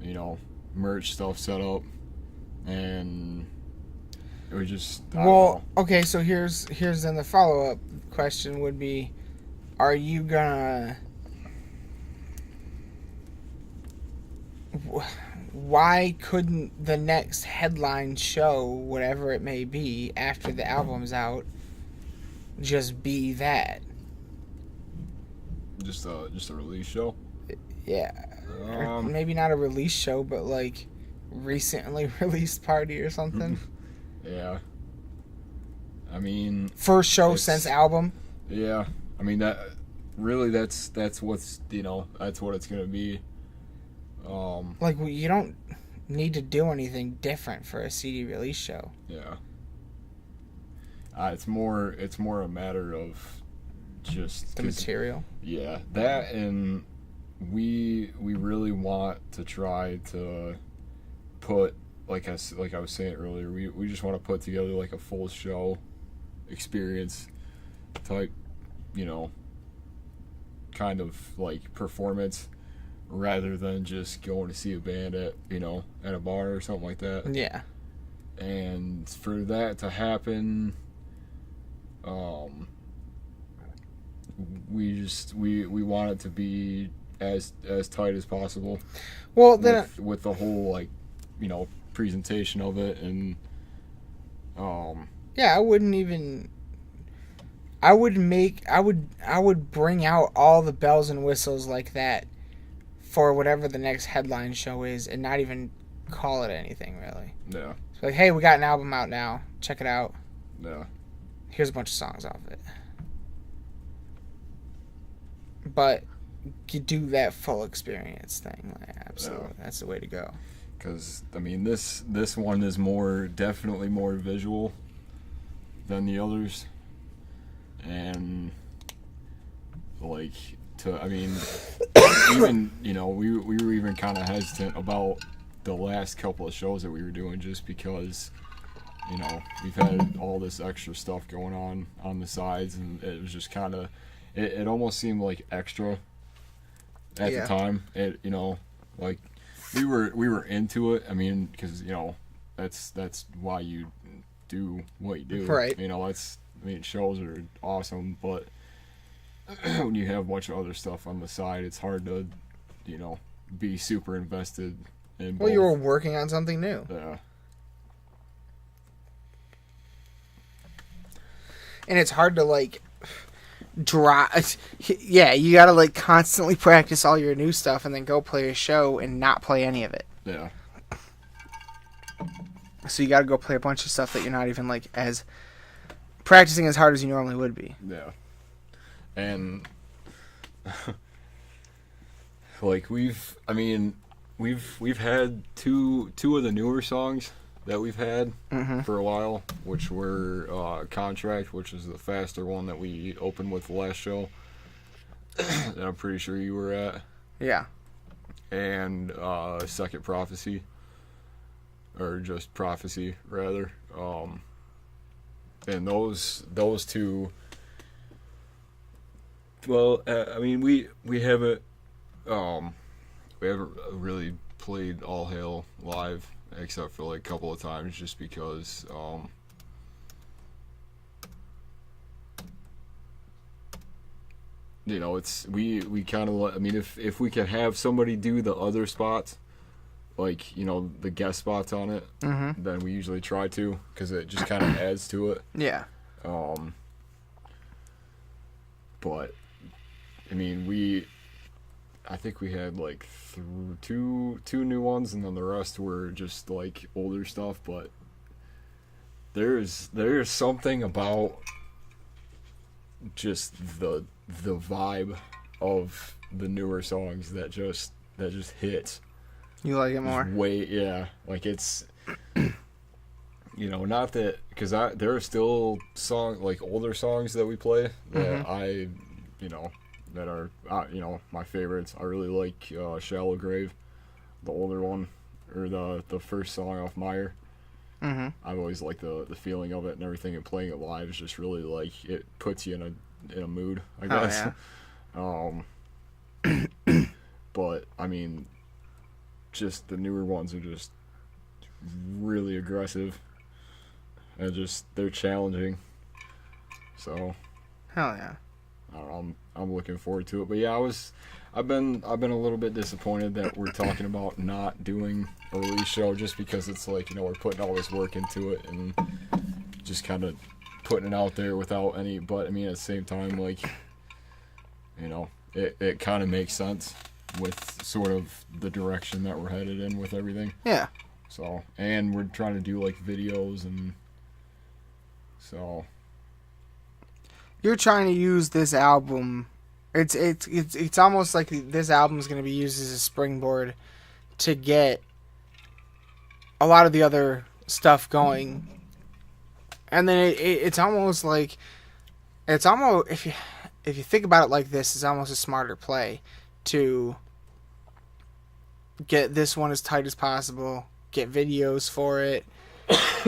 you know, merch stuff set up. And it was just, I don't know. Okay, so here's then the follow-up question would be, are you gonna, why couldn't the next headline show, whatever it may be, after the album's out, just be that? Just a release show? Yeah. Or maybe not a release show, but like recently released party or something. Yeah. I mean, first show since album. Yeah. I mean, that's what's, you know, that's what it's going to be. Like, you don't need to do anything different for a CD release show. Yeah. It's more a matter of just the material. Yeah, that, and we really want to try to put, like I was saying earlier, we just want to put together like a full show experience type, you know, kind of like performance, rather than just going to see a band at, you know, at a bar or something like that. Yeah. And for that to happen, we want it to be as tight as possible. Well, then with the whole, like, you know, presentation of it. And yeah, I would bring out all the bells and whistles like that for whatever the next headline show is, and not even call it anything really. Yeah. It's like, hey, we got an album out now. Check it out. Yeah. Here's a bunch of songs off it. But you do that full experience thing. Like, absolutely. Yeah. That's the way to go. Because, I mean, this one is definitely more visual than the others. And, like, even, you know, we were even kind of hesitant about the last couple of shows that we were doing, just because, you know, we've had all this extra stuff going on the sides, and it was just kind of, it almost seemed like extra at the time. It, you know, like, we were into it. I mean, because, you know, that's why you do what you do. Right. You know, shows are awesome, but when you have a bunch of other stuff on the side, it's hard to, you know, be super invested in both. Well, you were working on something new. Yeah. And it's hard to, like, yeah, you gotta, like, constantly practice all your new stuff and then go play a show and not play any of it. Yeah. So you gotta go play a bunch of stuff that you're not even, like, as practicing as hard as you normally would be. Yeah. And like, we've had two of the newer songs that we've had for a while, which were Contract, which is the faster one that we opened with the last show that I'm pretty sure you were at. Yeah. And Second Prophecy, or just Prophecy rather. And those two, well, I mean, we haven't really played All Hail live, except for, like, a couple of times, just because you know, it's we kind of, I mean, if we could have somebody do the other spots, like, you know, the guest spots on it, then we usually try to, because it just kind of adds to it. Yeah. But, I mean, I think we had, like, two new ones, and then the rest were just, like, older stuff. But there's something about just the vibe of the newer songs that just hits. You like it more? Yeah. Like it's, not that, because there are still older songs that we play that that are, my favorites. I really like Shallow Grave, the older one, or the first song off Meyer. Mm-hmm. I've always liked the feeling of it and everything, and playing it live is just really like, it puts you in a mood, I guess. Oh, yeah. But I mean, just the newer ones are just really aggressive and just they're challenging. So hell yeah. I'm looking forward to it. But yeah, I've been a little bit disappointed that we're talking about not doing a release show, just because it's like, we're putting all this work into it and just kind of putting it out there without any. But I mean, at the same time, like, it kind of makes sense with sort of the direction that we're headed in with everything. Yeah. So, and we're trying to do like videos, and so you're trying to use this album. It's almost like this album is going to be used as a springboard to get a lot of the other stuff going, and then it's almost like if you think about it like this, it's almost a smarter play to get this one as tight as possible, get videos for it.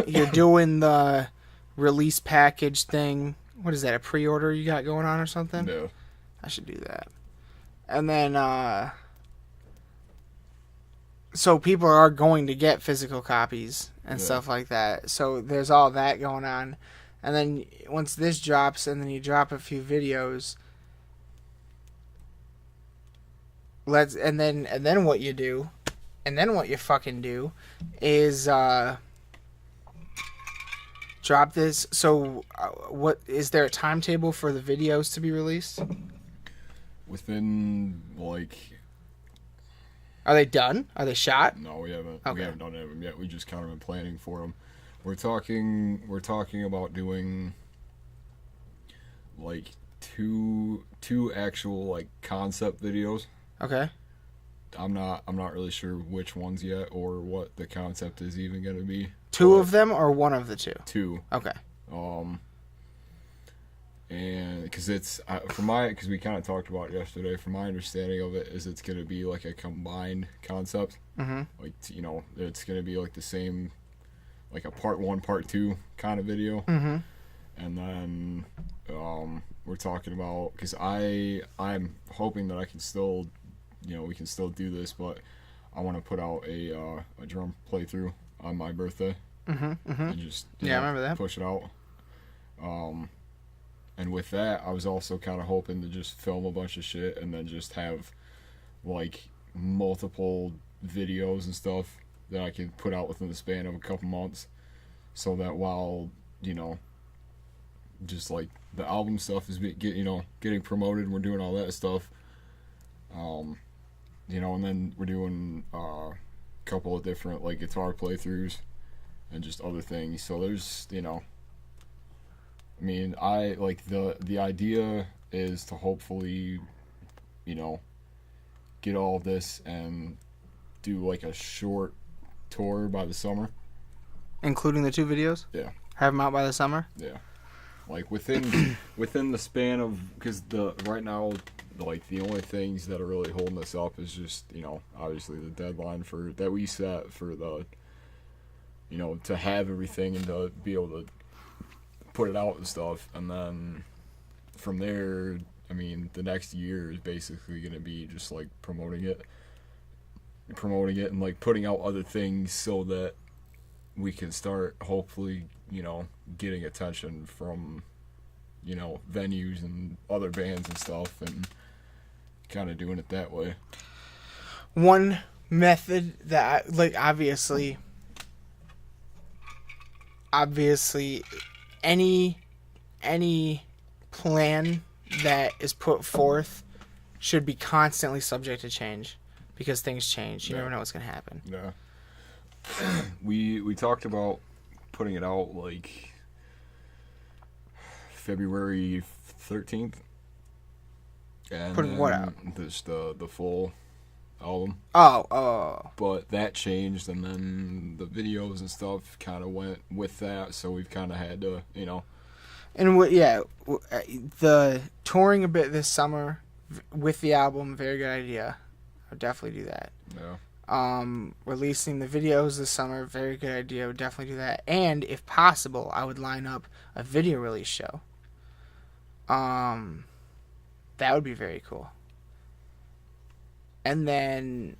You're doing the release package thing. What is that, a pre-order you got going on or something? yeah. I should do that. And then, so people are going to get physical copies and stuff like that. So there's all that going on. And then once this drops, and then you drop a few videos, and then what you do, and then what you fucking do is drop this. So what is there a timetable for the videos to be released? Within like, are they done? Are they shot? no, we haven't. Okay. We haven't done any of them yet. We just kind of been planning for them. We're talking about doing like two actual like concept videos. Okay. I'm not really sure which ones yet, or what the concept is even going to be. Two of them or one of the two? Two. Okay. And because because we kind of talked about it yesterday, from my understanding of it, is it's going to be like a combined concept. Mm-hmm. Like, it's going to be like the same, like a part 1, part 2 kind of video. Mm-hmm. And then we're talking about, because I'm hoping that I can still, we can still do this, but I want to put out a drum playthrough on my birthday. Mm-hmm. Mm-hmm. And just I remember that. Push it out. And with that, I was also kind of hoping to just film a bunch of shit and then just have like multiple videos and stuff that I could put out within the span of a couple months, so that while just like the album stuff is getting promoted and we're doing all that stuff, and then we're doing a couple of different like guitar playthroughs and just other things. So there's I mean, I like the idea is to hopefully, get all of this and do like a short tour by the summer. Including the 2 videos? Yeah. Have them out by the summer? Yeah. Like within the span of, because right now, like the only things that are really holding us up is just, obviously the deadline that we set for the, to have everything and to be able to put it out and stuff. And then from there, I mean, the next year is basically going to be just like promoting it and like putting out other things so that we can start hopefully, getting attention from, venues and other bands and stuff, and kind of doing it that way. One method that, obviously, any plan that is put forth should be constantly subject to change, because things change. You never know what's going to happen. Yeah. We talked about putting it out like February 13th. And putting what out? Just the full album. Oh. But that changed, and then the videos and stuff kind of went with that, so we've kind of had to, you know. And the touring a bit this summer with the album, very good idea. I'll definitely do that. Yeah. Releasing the videos this summer, very good idea. I would definitely do that. And if possible, I would line up a video release show. That would be very cool. And then,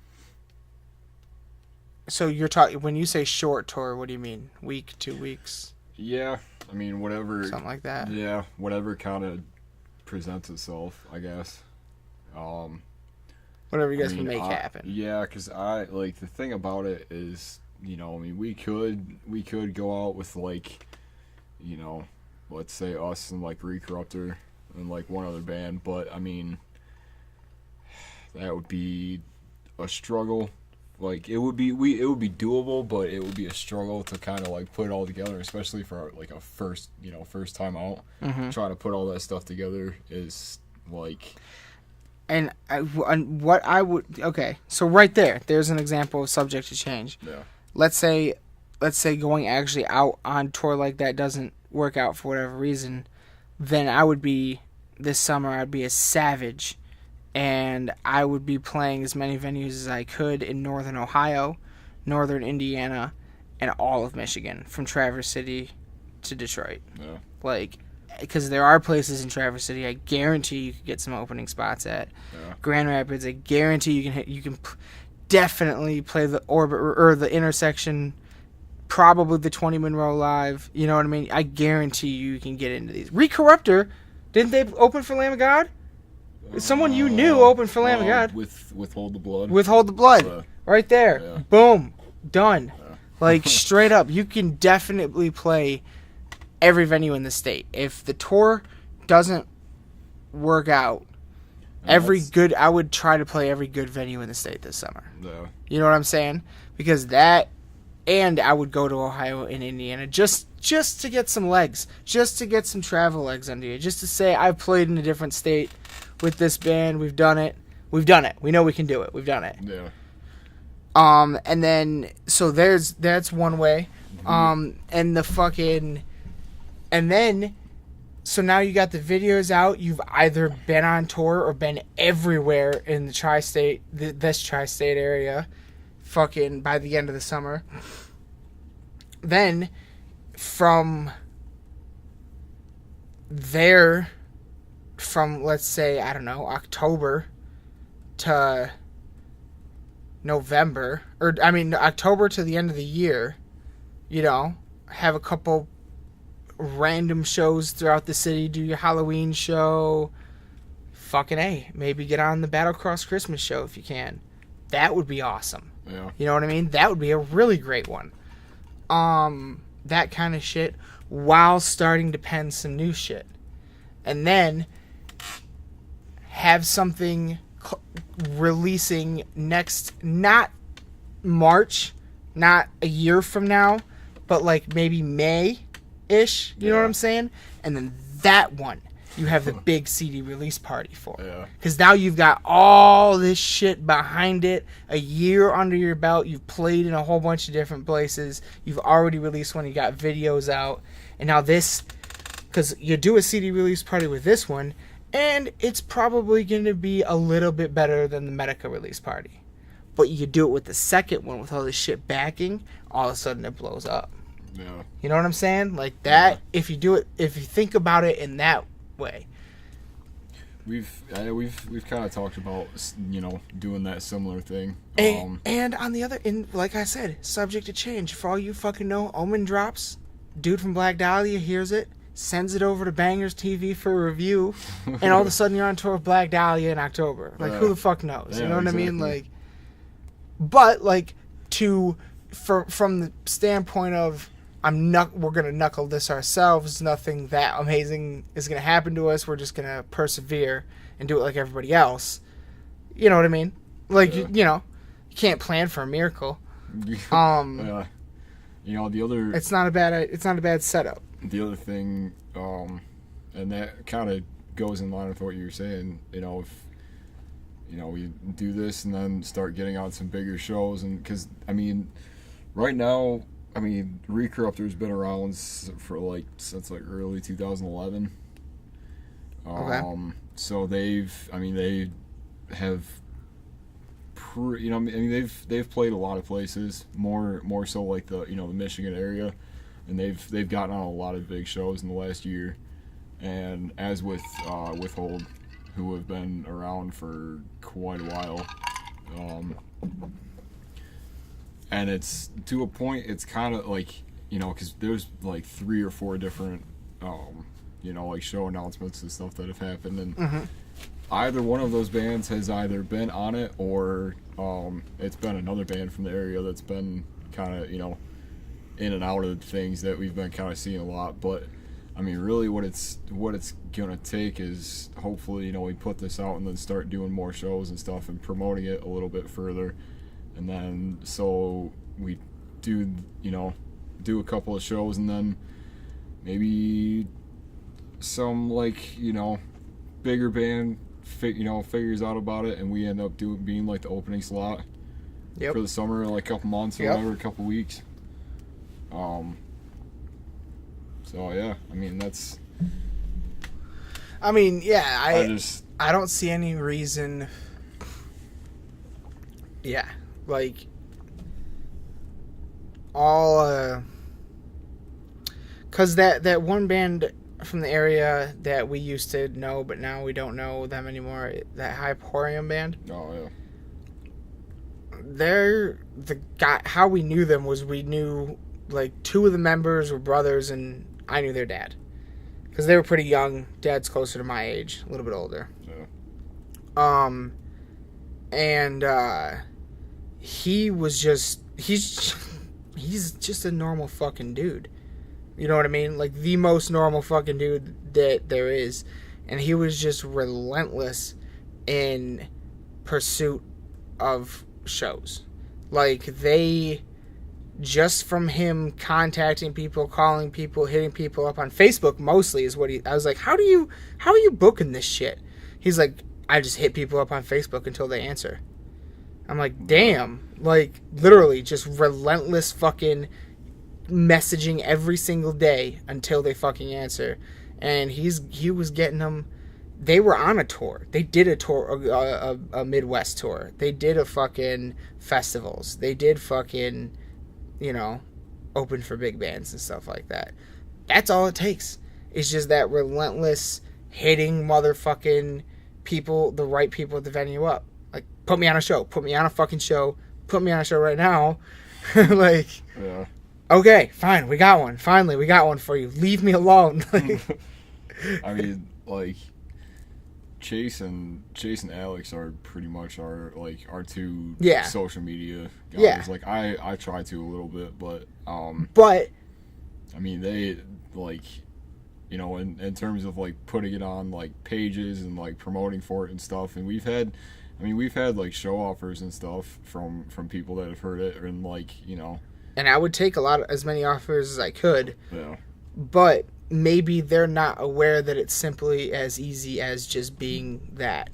so you're talking, when you say short tour, what do you mean? Week, 2 weeks? Yeah, I mean, whatever. Something like that. Yeah, whatever kind of presents itself, I guess. Whatever you guys can make happen. Yeah, because the thing about it is, you know, I mean, we could go out with, like, you know, let's say us and, like, Recorruptor and, like, one other band, but, I mean, that would be a struggle. Like, it would be doable, but it would be a struggle to kind of, like, put it all together, especially for, like, a first time out. Mm-hmm. Trying to put all that stuff together is, like... And what I would... Okay, so right there's an example of subject to change. Yeah. Let's say going actually out on tour like that doesn't work out for whatever reason, then I would be... This summer, I'd be a savage, and I would be playing as many venues as I could in northern Ohio, northern Indiana, and all of Michigan, from Traverse City to Detroit. Yeah. Like, because there are places in Traverse City I guarantee you could get some opening spots at. Yeah. Grand Rapids, I guarantee you can definitely play the Orbit or the Intersection, probably the 20 Monroe Live. You know what I mean? I guarantee you can get into these. Recorruptor, didn't they open for Lamb of God? Someone you knew opened for Lamb of God. Withhold the Blood. Withhold the Blood. Right there. Yeah. Boom. Done. Yeah. Like, straight up. You can definitely play every venue in the state. If the tour doesn't work out, I would try to play every good venue in the state this summer. Yeah. You know what I'm saying? Because that, and I would go to Ohio and Indiana just to get some legs, just to get some travel legs under you, just to say I've played in a different state with this band. We've done it. We know we can do it. We've done it. Yeah. And then so that's one way. And then so now you got the videos out. You've either been on tour or been everywhere in the tri-state, this tri-state area, fucking by the end of the summer. Then from there, from let's say, I don't know, October to November, or I mean October to the end of the year, you know, have a couple random shows throughout the city, do your Halloween show, fucking A, maybe get on the Battlecross Christmas show if you can. That would be awesome. Yeah. You know what I mean? That would be a really great one. That kind of shit, while starting to pen some new shit. And then have something releasing next, not March, not a year from now, but like maybe May-ish, you know what I'm saying? And then that one, you have the big CD release party for. Yeah. Because now you've got all this shit behind it, a year under your belt, you've played in a whole bunch of different places, you've already released one, you got videos out, and now this, because you do a CD release party with this one, and it's probably going to be a little bit better than the Medica release party. But you do it with the second one with all this shit backing, all of a sudden it blows up. Yeah. You know what I'm saying? Like that, if you do it, if you think about it in that way. We've kind of talked about, you know, doing that similar thing. And on the other, like I said, subject to change. For all you fucking know, Omen drops. Dude from Black Dahlia hears it, sends it over to Bangers TV for a review, and all of a sudden you're on tour with Black Dahlia in October. Like, who the fuck knows? You know what I mean? Like, but like from the standpoint of we're gonna knuckle this ourselves. Nothing that amazing is gonna happen to us. We're just gonna persevere and do it like everybody else. You know what I mean? Like you know, you can't plan for a miracle. Yeah. You know, the other. It's not a bad setup. The other thing, and that kind of goes in line with what you were saying. You know, if we do this and then start getting on some bigger shows. And because right now, Recorruptor's been around for since early 2011. Okay. So they have, they've played a lot of places, more so the Michigan area, and they've gotten on a lot of big shows in the last year. And as with Hold, who have been around for quite a while, and it's to a point. It's kind of because there's 3 or 4 different show announcements and stuff that have happened, and either one of those bands has either been on it or it's been another band from the area that's been kind of in and out of things that we've been kind of seeing a lot. But really what it's gonna take is hopefully we put this out and then start doing more shows and stuff and promoting it a little bit further, and then so we do a couple of shows, and then maybe some bigger band figures out about it, and we end up being the opening slot for the summer, a couple months or whatever, a couple weeks. So yeah, that's. I don't see any reason. Yeah, because that one band from the area that we used to know, but now we don't know them anymore. That Hyporium band. Oh yeah. They're the guy. How we knew them was we knew 2 of the members were brothers, and I knew their dad because they were pretty young. Dad's closer to my age, a little bit older. Yeah. And he's just a normal fucking dude. You know what I mean? The most normal fucking dude that there is. And he was just relentless in pursuit of shows. Just from him contacting people, calling people, hitting people up on Facebook mostly is what I was like, how are you booking this shit? He's like, I just hit people up on Facebook until they answer. I'm like, damn. Literally just relentless fucking messaging every single day until they fucking answer. And he was getting them. They were on a tour. They did a tour, a Midwest tour. They did a fucking festivals. They did fucking, open for big bands and stuff like that. That's all it takes. It's just that relentless hitting motherfucking people, the right people at the venue up. Put me on a show. Put me on a fucking show. Put me on a show right now. Yeah. Okay, fine, we got one. Finally, we got one for you. Leave me alone. Chase and Alex are pretty much our 2 social media guys. Yeah. I try to a little bit, but they in terms of putting it on pages and promoting for it and stuff, and we've had show offers and stuff from people that have heard it, and and I would take as many offers as I could. Yeah. But maybe they're not aware that it's simply as easy as just being that.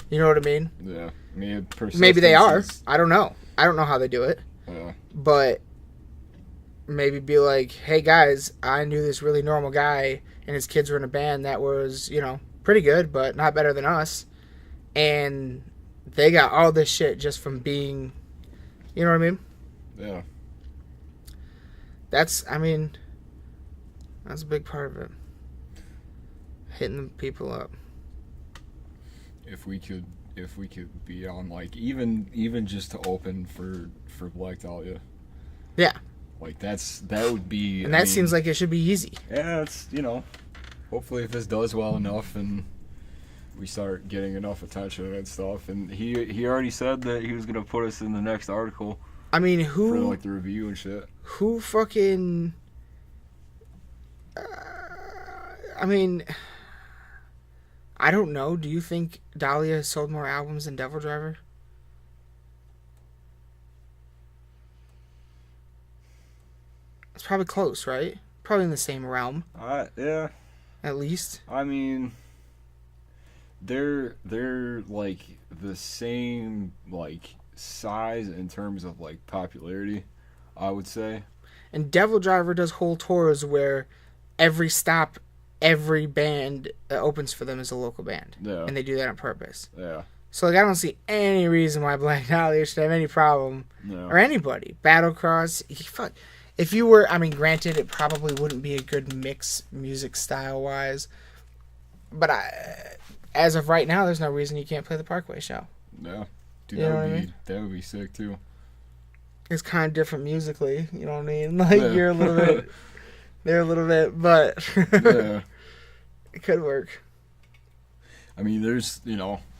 You know what I mean? Yeah. Maybe they are. I don't know. I don't know how they do it. Yeah. But maybe be like, hey guys, I knew this really normal guy and his kids were in a band that was, pretty good, but not better than us. And they got all this shit just from being, you know what I mean? Yeah. That's a big part of it. Hitting the people up. If we could be on even just to open for Black Dahlia. Yeah. That would be. And that seems like it should be easy. Yeah, it's hopefully if this does well enough and we start getting enough attention and stuff, and he already said that he was gonna put us in the next article. Who for the review and shit. Who fucking? I don't know. Do you think Dahlia has sold more albums than Devil Driver? It's probably close, right? Probably in the same realm. Yeah. At least. they're like the same like size in terms of like popularity, I would say. And Devil Driver does whole tours where every stop, every band that opens for them is a local band. Yeah. And they do that on purpose. Yeah. So, like, I don't see any reason why Black Dahlia should have any problem. No. Or anybody. Battlecross. If you were, I mean, granted, it probably wouldn't be a good mix music style-wise. But as of right now, there's no reason you can't play the Parkway show. Yeah. Dude, You know what I mean? that would be sick, too. It's kind of different musically, you know what I mean? Like, Yeah. you're a little bit, they're a little bit, but Yeah. it could work. I mean, there's,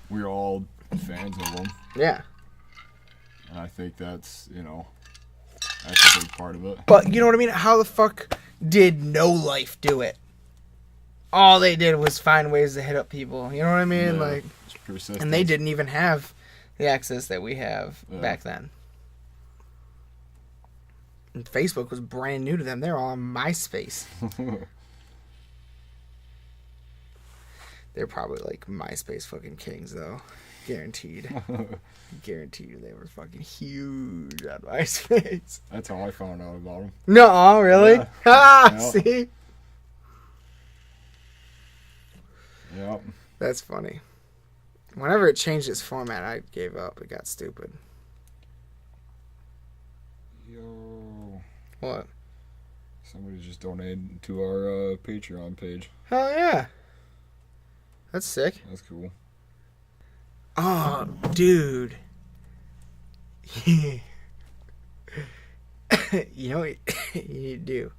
we're all fans of them. Yeah. And I think that's a big part of it. But, you know what I mean? How the fuck did No Life do it? All they did was find ways to hit up people. You know what I mean? Yeah. Like, Persistence. and they didn't even have the access that we have back then. And Facebook was brand new to them. They were all on MySpace. They're probably like MySpace fucking kings, though. Guaranteed. Guaranteed they were fucking huge on MySpace. That's how I found out about them. No, really? Yeah. Ha! Yep. See? Yep. That's funny. Whenever it changed its format, I gave up. It got stupid. Yo. What? Somebody just donated to our Patreon page. Hell yeah. That's sick. That's cool. Oh, dude. You know what you need to do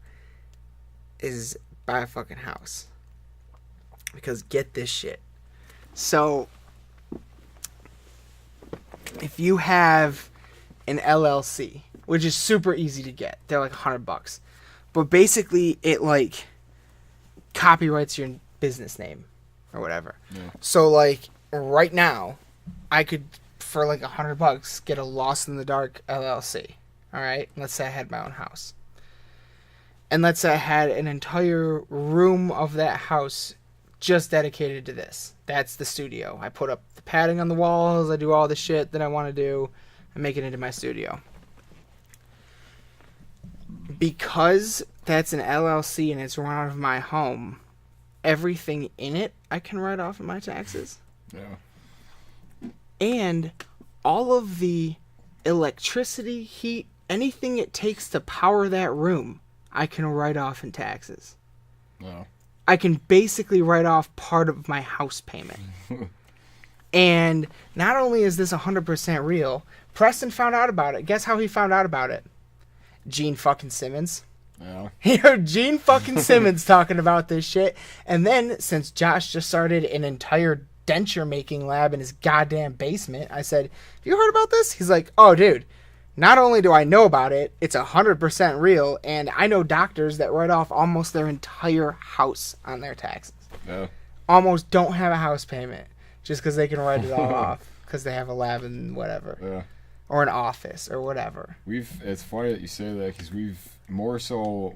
is buy a fucking house. Because get this shit. So, if you have an LLC, which is super easy to get, they're like $100. But basically, it like copyrights your business name or whatever. Yeah. So, like, right now, I could, for like $100, get a Lost in the Dark LLC. All right? Let's say I had my own house. And let's say I had an entire room of that house just dedicated to this. That's the studio. I put up the padding on the walls. I do all the shit that I want to do and make it into my studio. Because that's an LLC and it's run out of my home, everything in it I can write off of my taxes. Yeah. And all of the electricity, heat, anything it takes to power that room, I can write off in taxes. No. I can basically write off part of my house payment. And not only is this 100% real, Preston found out about it. Guess how he found out about it? Gene fucking Simmons. Yeah. He heard Gene fucking Simmons talking about this shit. And then, since Josh just started an entire denture making lab in his goddamn basement, I said, "Have you heard about this?" He's like, "Oh, dude, not only do I know about it, it's 100% real, and I know doctors that write off almost their entire house on their taxes. Yeah. Almost don't have a house payment just because they can write it all off because they have a lab and whatever. Yeah. Or an office or whatever." It's funny that you say that because we've more so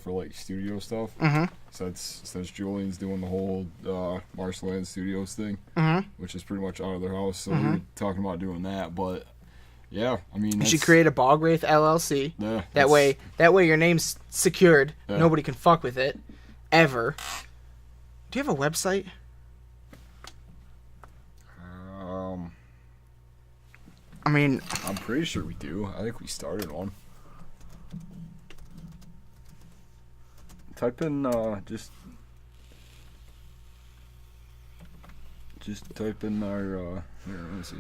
for like studio stuff. Mm-hmm. Since Julian's doing the whole Marshland Studios thing, which is pretty much out of their house, so we were talking about doing that. But yeah, I mean, You should create a Bog Wraith LLC. Yeah, That way your name's secured. Yeah. Nobody can fuck with it ever. Do you have a website? I mean, I'm pretty sure we do. I think we started one. Type in just type in our here, let me see.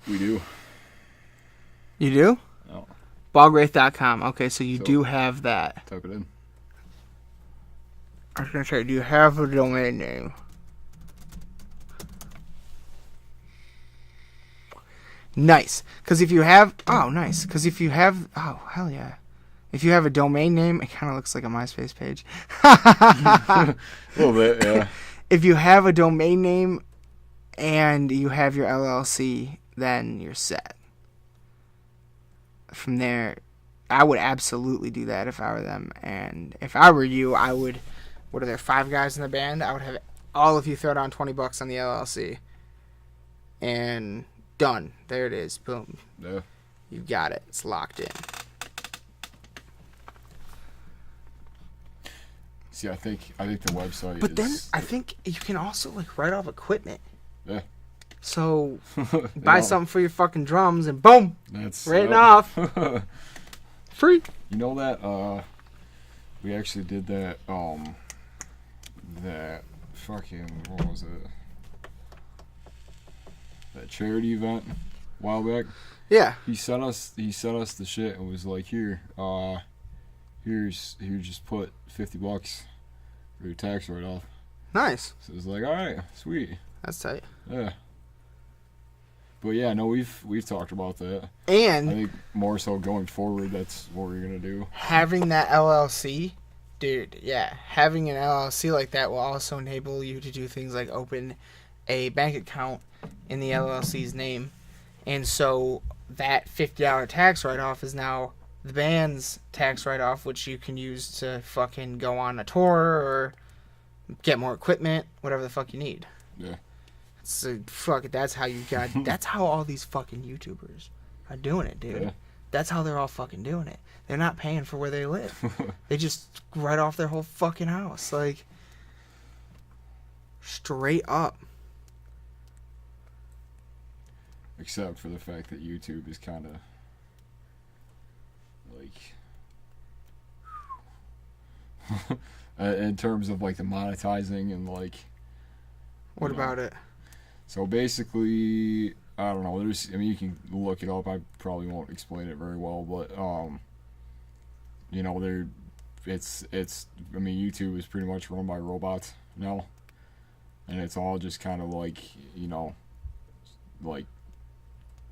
We do. you do? Oh, Bogwraith.com. Okay, so you do have that. type it in. I was going to say, do you have a domain name? Nice. Because if you have... Oh, nice. Because if you have... Oh, hell yeah. If you have a domain name, it kind of looks like a MySpace page. A little bit, yeah. If you have a domain name and you have your LLC, then you're set. from there, I would absolutely do that if I were them. And if I were you, I would. What are there? 5 guys in the band? I would have all of you throw down $20 on the LLC, and done. There it is. Boom. Yeah. You got it. It's locked in. See, I think the website. But then I think you can also like write off equipment. Yeah. So buy something for your fucking drums and boom, that's written off. Free. You know that we actually did that that fucking, what was it? That charity event a while back. Yeah. He sent us the shit and was like, here just put $50 for your tax write off. Nice. So it was like, alright, sweet. That's tight. Yeah. But yeah, no, we've talked about that. And I think more so going forward, that's what we're gonna do. Having that LLC, dude, yeah, having an LLC like that will also enable you to do things like open a bank account in the LLC's name, and so that $50 tax write-off is now the band's tax write-off, which you can use to fucking go on a tour or get more equipment, whatever the fuck you need. Yeah. So fuck it, that's how you got. That's how all these fucking YouTubers are doing it, dude. Yeah. That's how they're all fucking doing it. They're not paying for where they live. They just write off their whole fucking house, like straight up. Except for the fact that YouTube is kind of like in terms of like the monetizing and like. What about it? So basically, I don't know. You can look it up. I probably won't explain it very well, but YouTube is pretty much run by robots now, and it's all just kind of like, like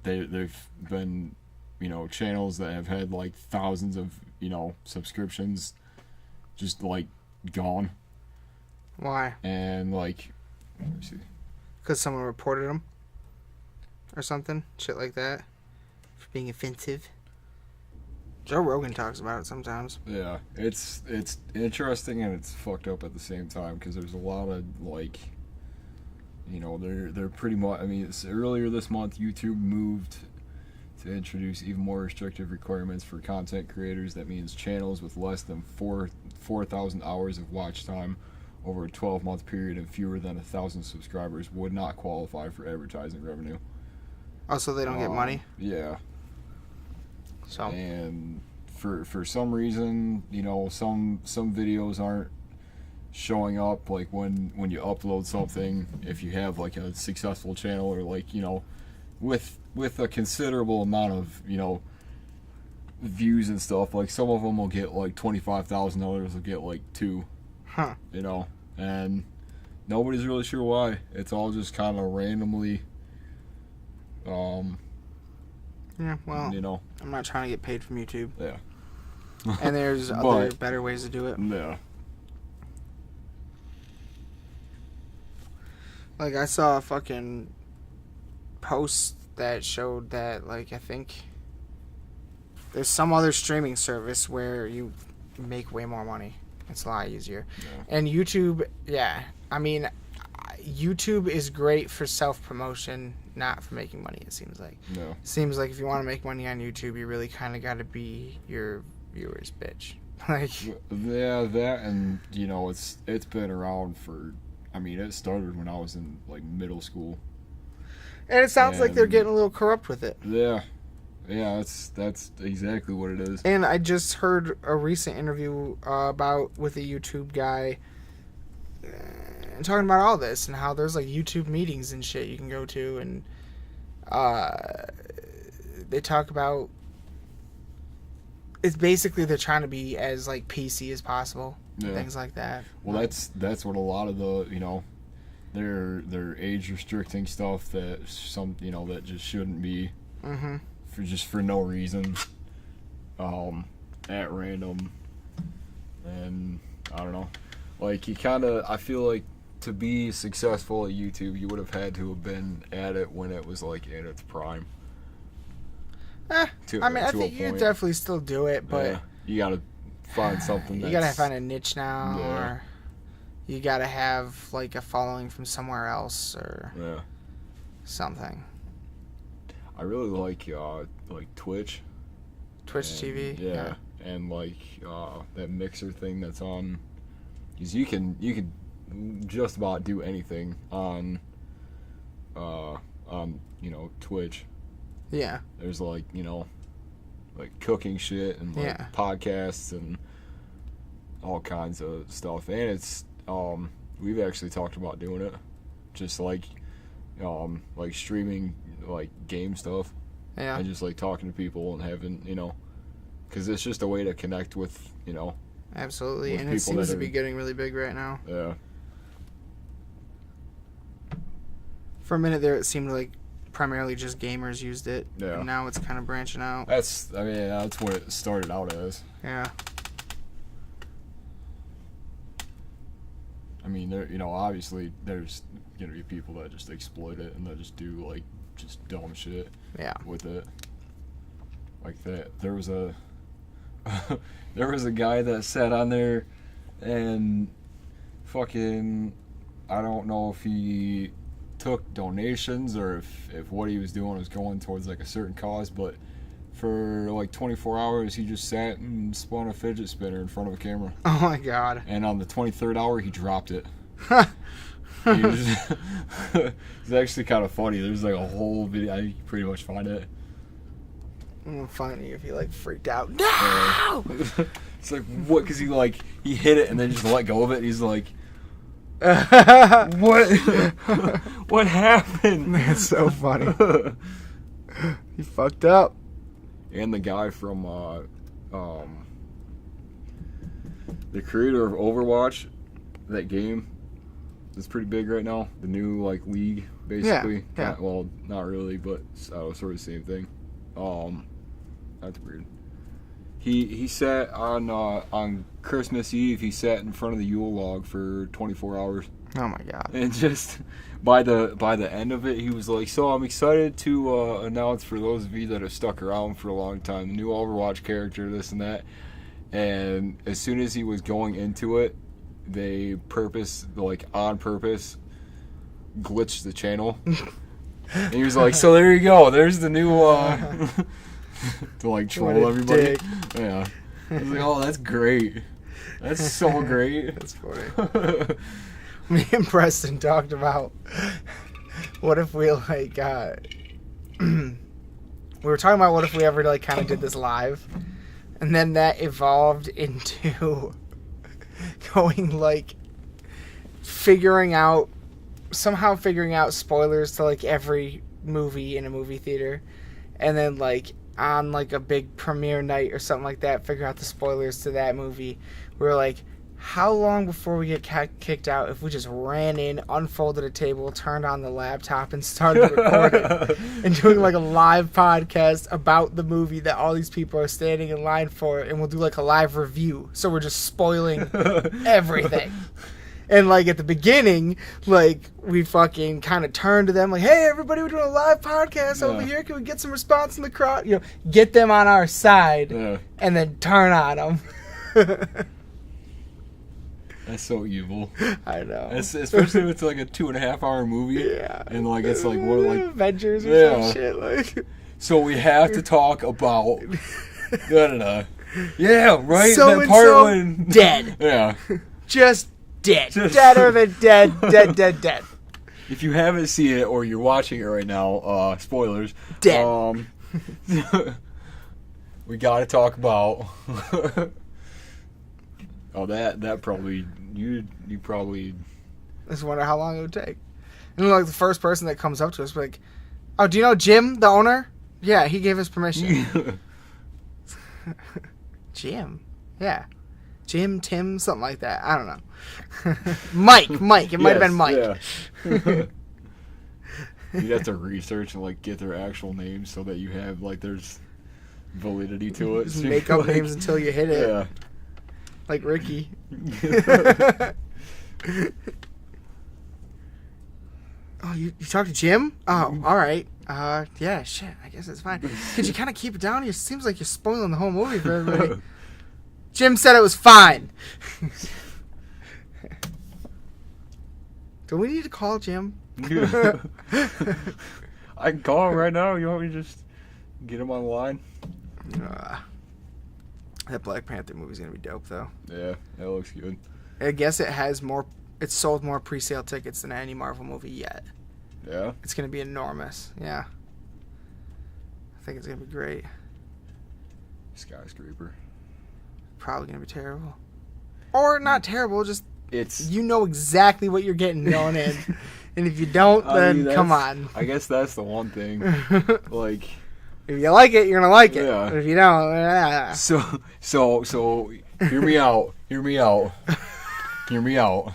they've been, channels that have had like thousands of subscriptions, just like gone. Why? And like, let me see. Because someone reported them or something, shit like that, for being offensive. Joe Rogan talks about it sometimes. Yeah, it's interesting and it's fucked up at the same time, because there's a lot of like, they're pretty much. I mean, earlier this month, YouTube moved to introduce even more restrictive requirements for content creators. That means channels with less than 4,000 hours of watch time over a 12-month period and fewer than 1,000 subscribers would not qualify for advertising revenue. Oh, so they don't get money? Yeah. So. And for some reason, some videos aren't showing up, like when you upload something, if you have like a successful channel or like, with a considerable amount of, views and stuff, like some of them will get like 25,000, others will get like 2. Huh. And nobody's really sure why. It's all just kind of randomly. Yeah, well, I'm not trying to get paid from YouTube. Yeah. And there's other better ways to do it. Yeah. Like, I saw a fucking post that showed that, like, I think there's some other streaming service where you make way more money. It's a lot easier. Yeah. And YouTube, yeah. I mean, YouTube is great for self-promotion, not for making money, it seems like. No. It seems like if you want to make money on YouTube, you really kind of got to be your viewers' bitch. Like. Yeah, that, and, it's been around for, I mean, it started when I was in, like, middle school. And it sounds like they're getting a little corrupt with it. Yeah. Yeah, that's exactly what it is. And I just heard a recent interview with a YouTube guy talking about all this and how there's like YouTube meetings and shit you can go to, and they talk about it's basically they're trying to be as like PC as possible, things like that. Well, that's what a lot of the they're age restricting stuff that that just shouldn't be. Mm-hmm. For no reason, at random, and I don't know, like I feel like to be successful at YouTube, you would have had to have been at it when it was like in its prime. I think you can definitely still do it, but you gotta find something. You gotta find a niche now, Yeah. or you gotta have like a following from somewhere else, or something. I really like Twitch. Twitch TV. Yeah, and like that mixer thing that's on. Because you can just about do anything on Twitch. Yeah. There's like cooking shit and podcasts and all kinds of stuff, and it's we've actually talked about doing it, just like streaming like game stuff, and just like talking to people and having because it's just a way to connect with Absolutely, and it seems to be getting really big right now. Yeah. For a minute there, it seemed like primarily just gamers used it. Yeah. And now it's kind of branching out. That's what it started out as. Yeah. I mean, obviously there's gonna be people that just exploit it and that just do like just dumb shit. With it. Like that, there was a guy that sat on there and fucking, I don't know if he took donations or if what he was doing was going towards like a certain cause, but for like 24 hours he just sat and spun a fidget spinner in front of a camera. Oh my god. And on the 23rd hour he dropped it. It's actually kind of funny. There's like a whole video. I pretty much find it. I'm gonna find you if he like freaked out. No! It's like, what? Because he hit it and then just let go of it. And he's like, what? What happened? That's so funny. He fucked up. And the guy from the creator of Overwatch, that game, is pretty big right now. The new like league, basically. Yeah. Well, not really, but sort of the same thing. That's weird. He sat on Christmas Eve. He sat in front of the Yule log for 24 hours. Oh my god! And just by the end of it, he was like, "So I'm excited to announce for those of you that have stuck around for a long time, the new Overwatch character, this and that." And as soon as he was going into it, they on purpose glitched the channel. And he was like, "So there you go. There's the new." To like troll everybody. Dick. Yeah. I was like, "Oh, that's great. That's so great." That's funny. Me and Preston talked about what if we like we were talking about what if we ever like kind of did this live, and then that evolved into going like figuring out spoilers to like every movie in a movie theater, and then like on like a big premiere night or something like that, figure out the spoilers to that movie. We were like, how long before we get kicked out if we just ran in, unfolded a table, turned on the laptop, and started recording and doing like a live podcast about the movie that all these people are standing in line for, and we'll do like a live review. So we're just spoiling everything. And like at the beginning, like we fucking kind of turned to them like, "Hey everybody, we're doing a live podcast over here. Can we get some response in the crowd? Get them on our side, and then turn on them." That's so evil. I know. Especially if it's like a 2.5 hour movie. Yeah. And like it's like what like Avengers or some shit like. So we have to talk about Yeah, right. So that part when dead. Yeah. Just dead. Deader than dead. Dead. If you haven't seen it or you're watching it right now, spoilers. Dead. We got to talk about. Oh, that probably you probably. I just wonder how long it would take. And like the first person that comes up to us, like, "Oh, do you know Jim, the owner? Yeah, he gave us permission." Jim, yeah, Jim, Tim, something like that. I don't know. Mike. It might have been Mike. Yeah. You'd have to research and like get their actual names so that you have like there's validity to it. Just make up names until you hit it. Yeah. Like Ricky. Oh, you talked to Jim? Oh, all right. Yeah, shit. I guess it's fine. Could you kind of keep it down? It seems like you're spoiling the whole movie for everybody. Jim said it was fine. Do we need to call Jim? I can call him right now. You want me to just get him on the line? That Black Panther movie's gonna be dope, though. Yeah, that looks good. I guess it has more. It's sold more pre-sale tickets than any Marvel movie yet. Yeah. It's gonna be enormous. Yeah. I think it's gonna be great. Skyscraper. Probably gonna be terrible, or not terrible. Just It's. you know exactly what you're getting going in, and if you don't, then come on. I guess that's the one thing. Like. If you like it, you're gonna like it. Yeah. But if you don't, So, hear me out. Hear me out. Hear me out.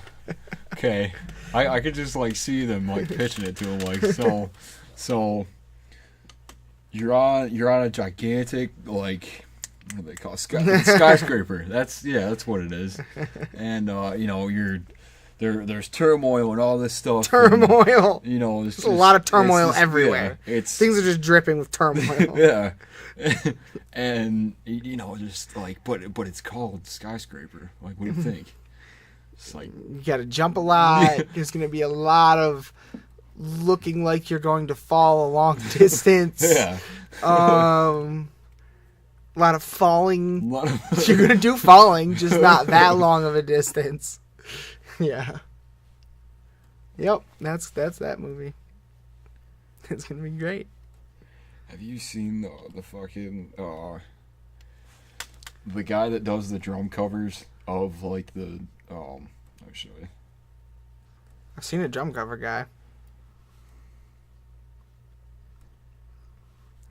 Okay, I could just like see them like pitching it to him like so. You're on a gigantic like what do they call it? Skyscraper. That's what it is. And there's turmoil and all this stuff. Turmoil. And, there's a lot of turmoil everywhere. Yeah, things are just dripping with turmoil. Yeah. And just like but it's called Skyscraper. Like, what do you think? It's like you gotta jump a lot. There's gonna be a lot of looking like you're going to fall a long distance. Yeah. A lot of falling. You're gonna do falling, just not that long of a distance. Yeah. Yep, that's that movie. It's gonna be great. Have you seen the fucking the guy that does the drum covers of like the let me show you. I've seen a drum cover guy.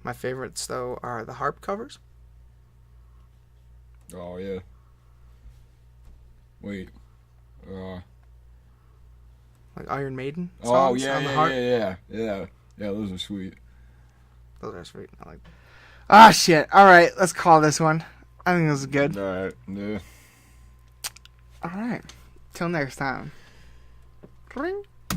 My favorites though are the harp covers. Oh yeah. Wait. Like Iron Maiden Oh songs on the harp. yeah. Those are sweet. Those are sweet. I like. Ah, shit. All right, let's call this one. I think this is good. All right. Yeah. All right. Till next time. Ring.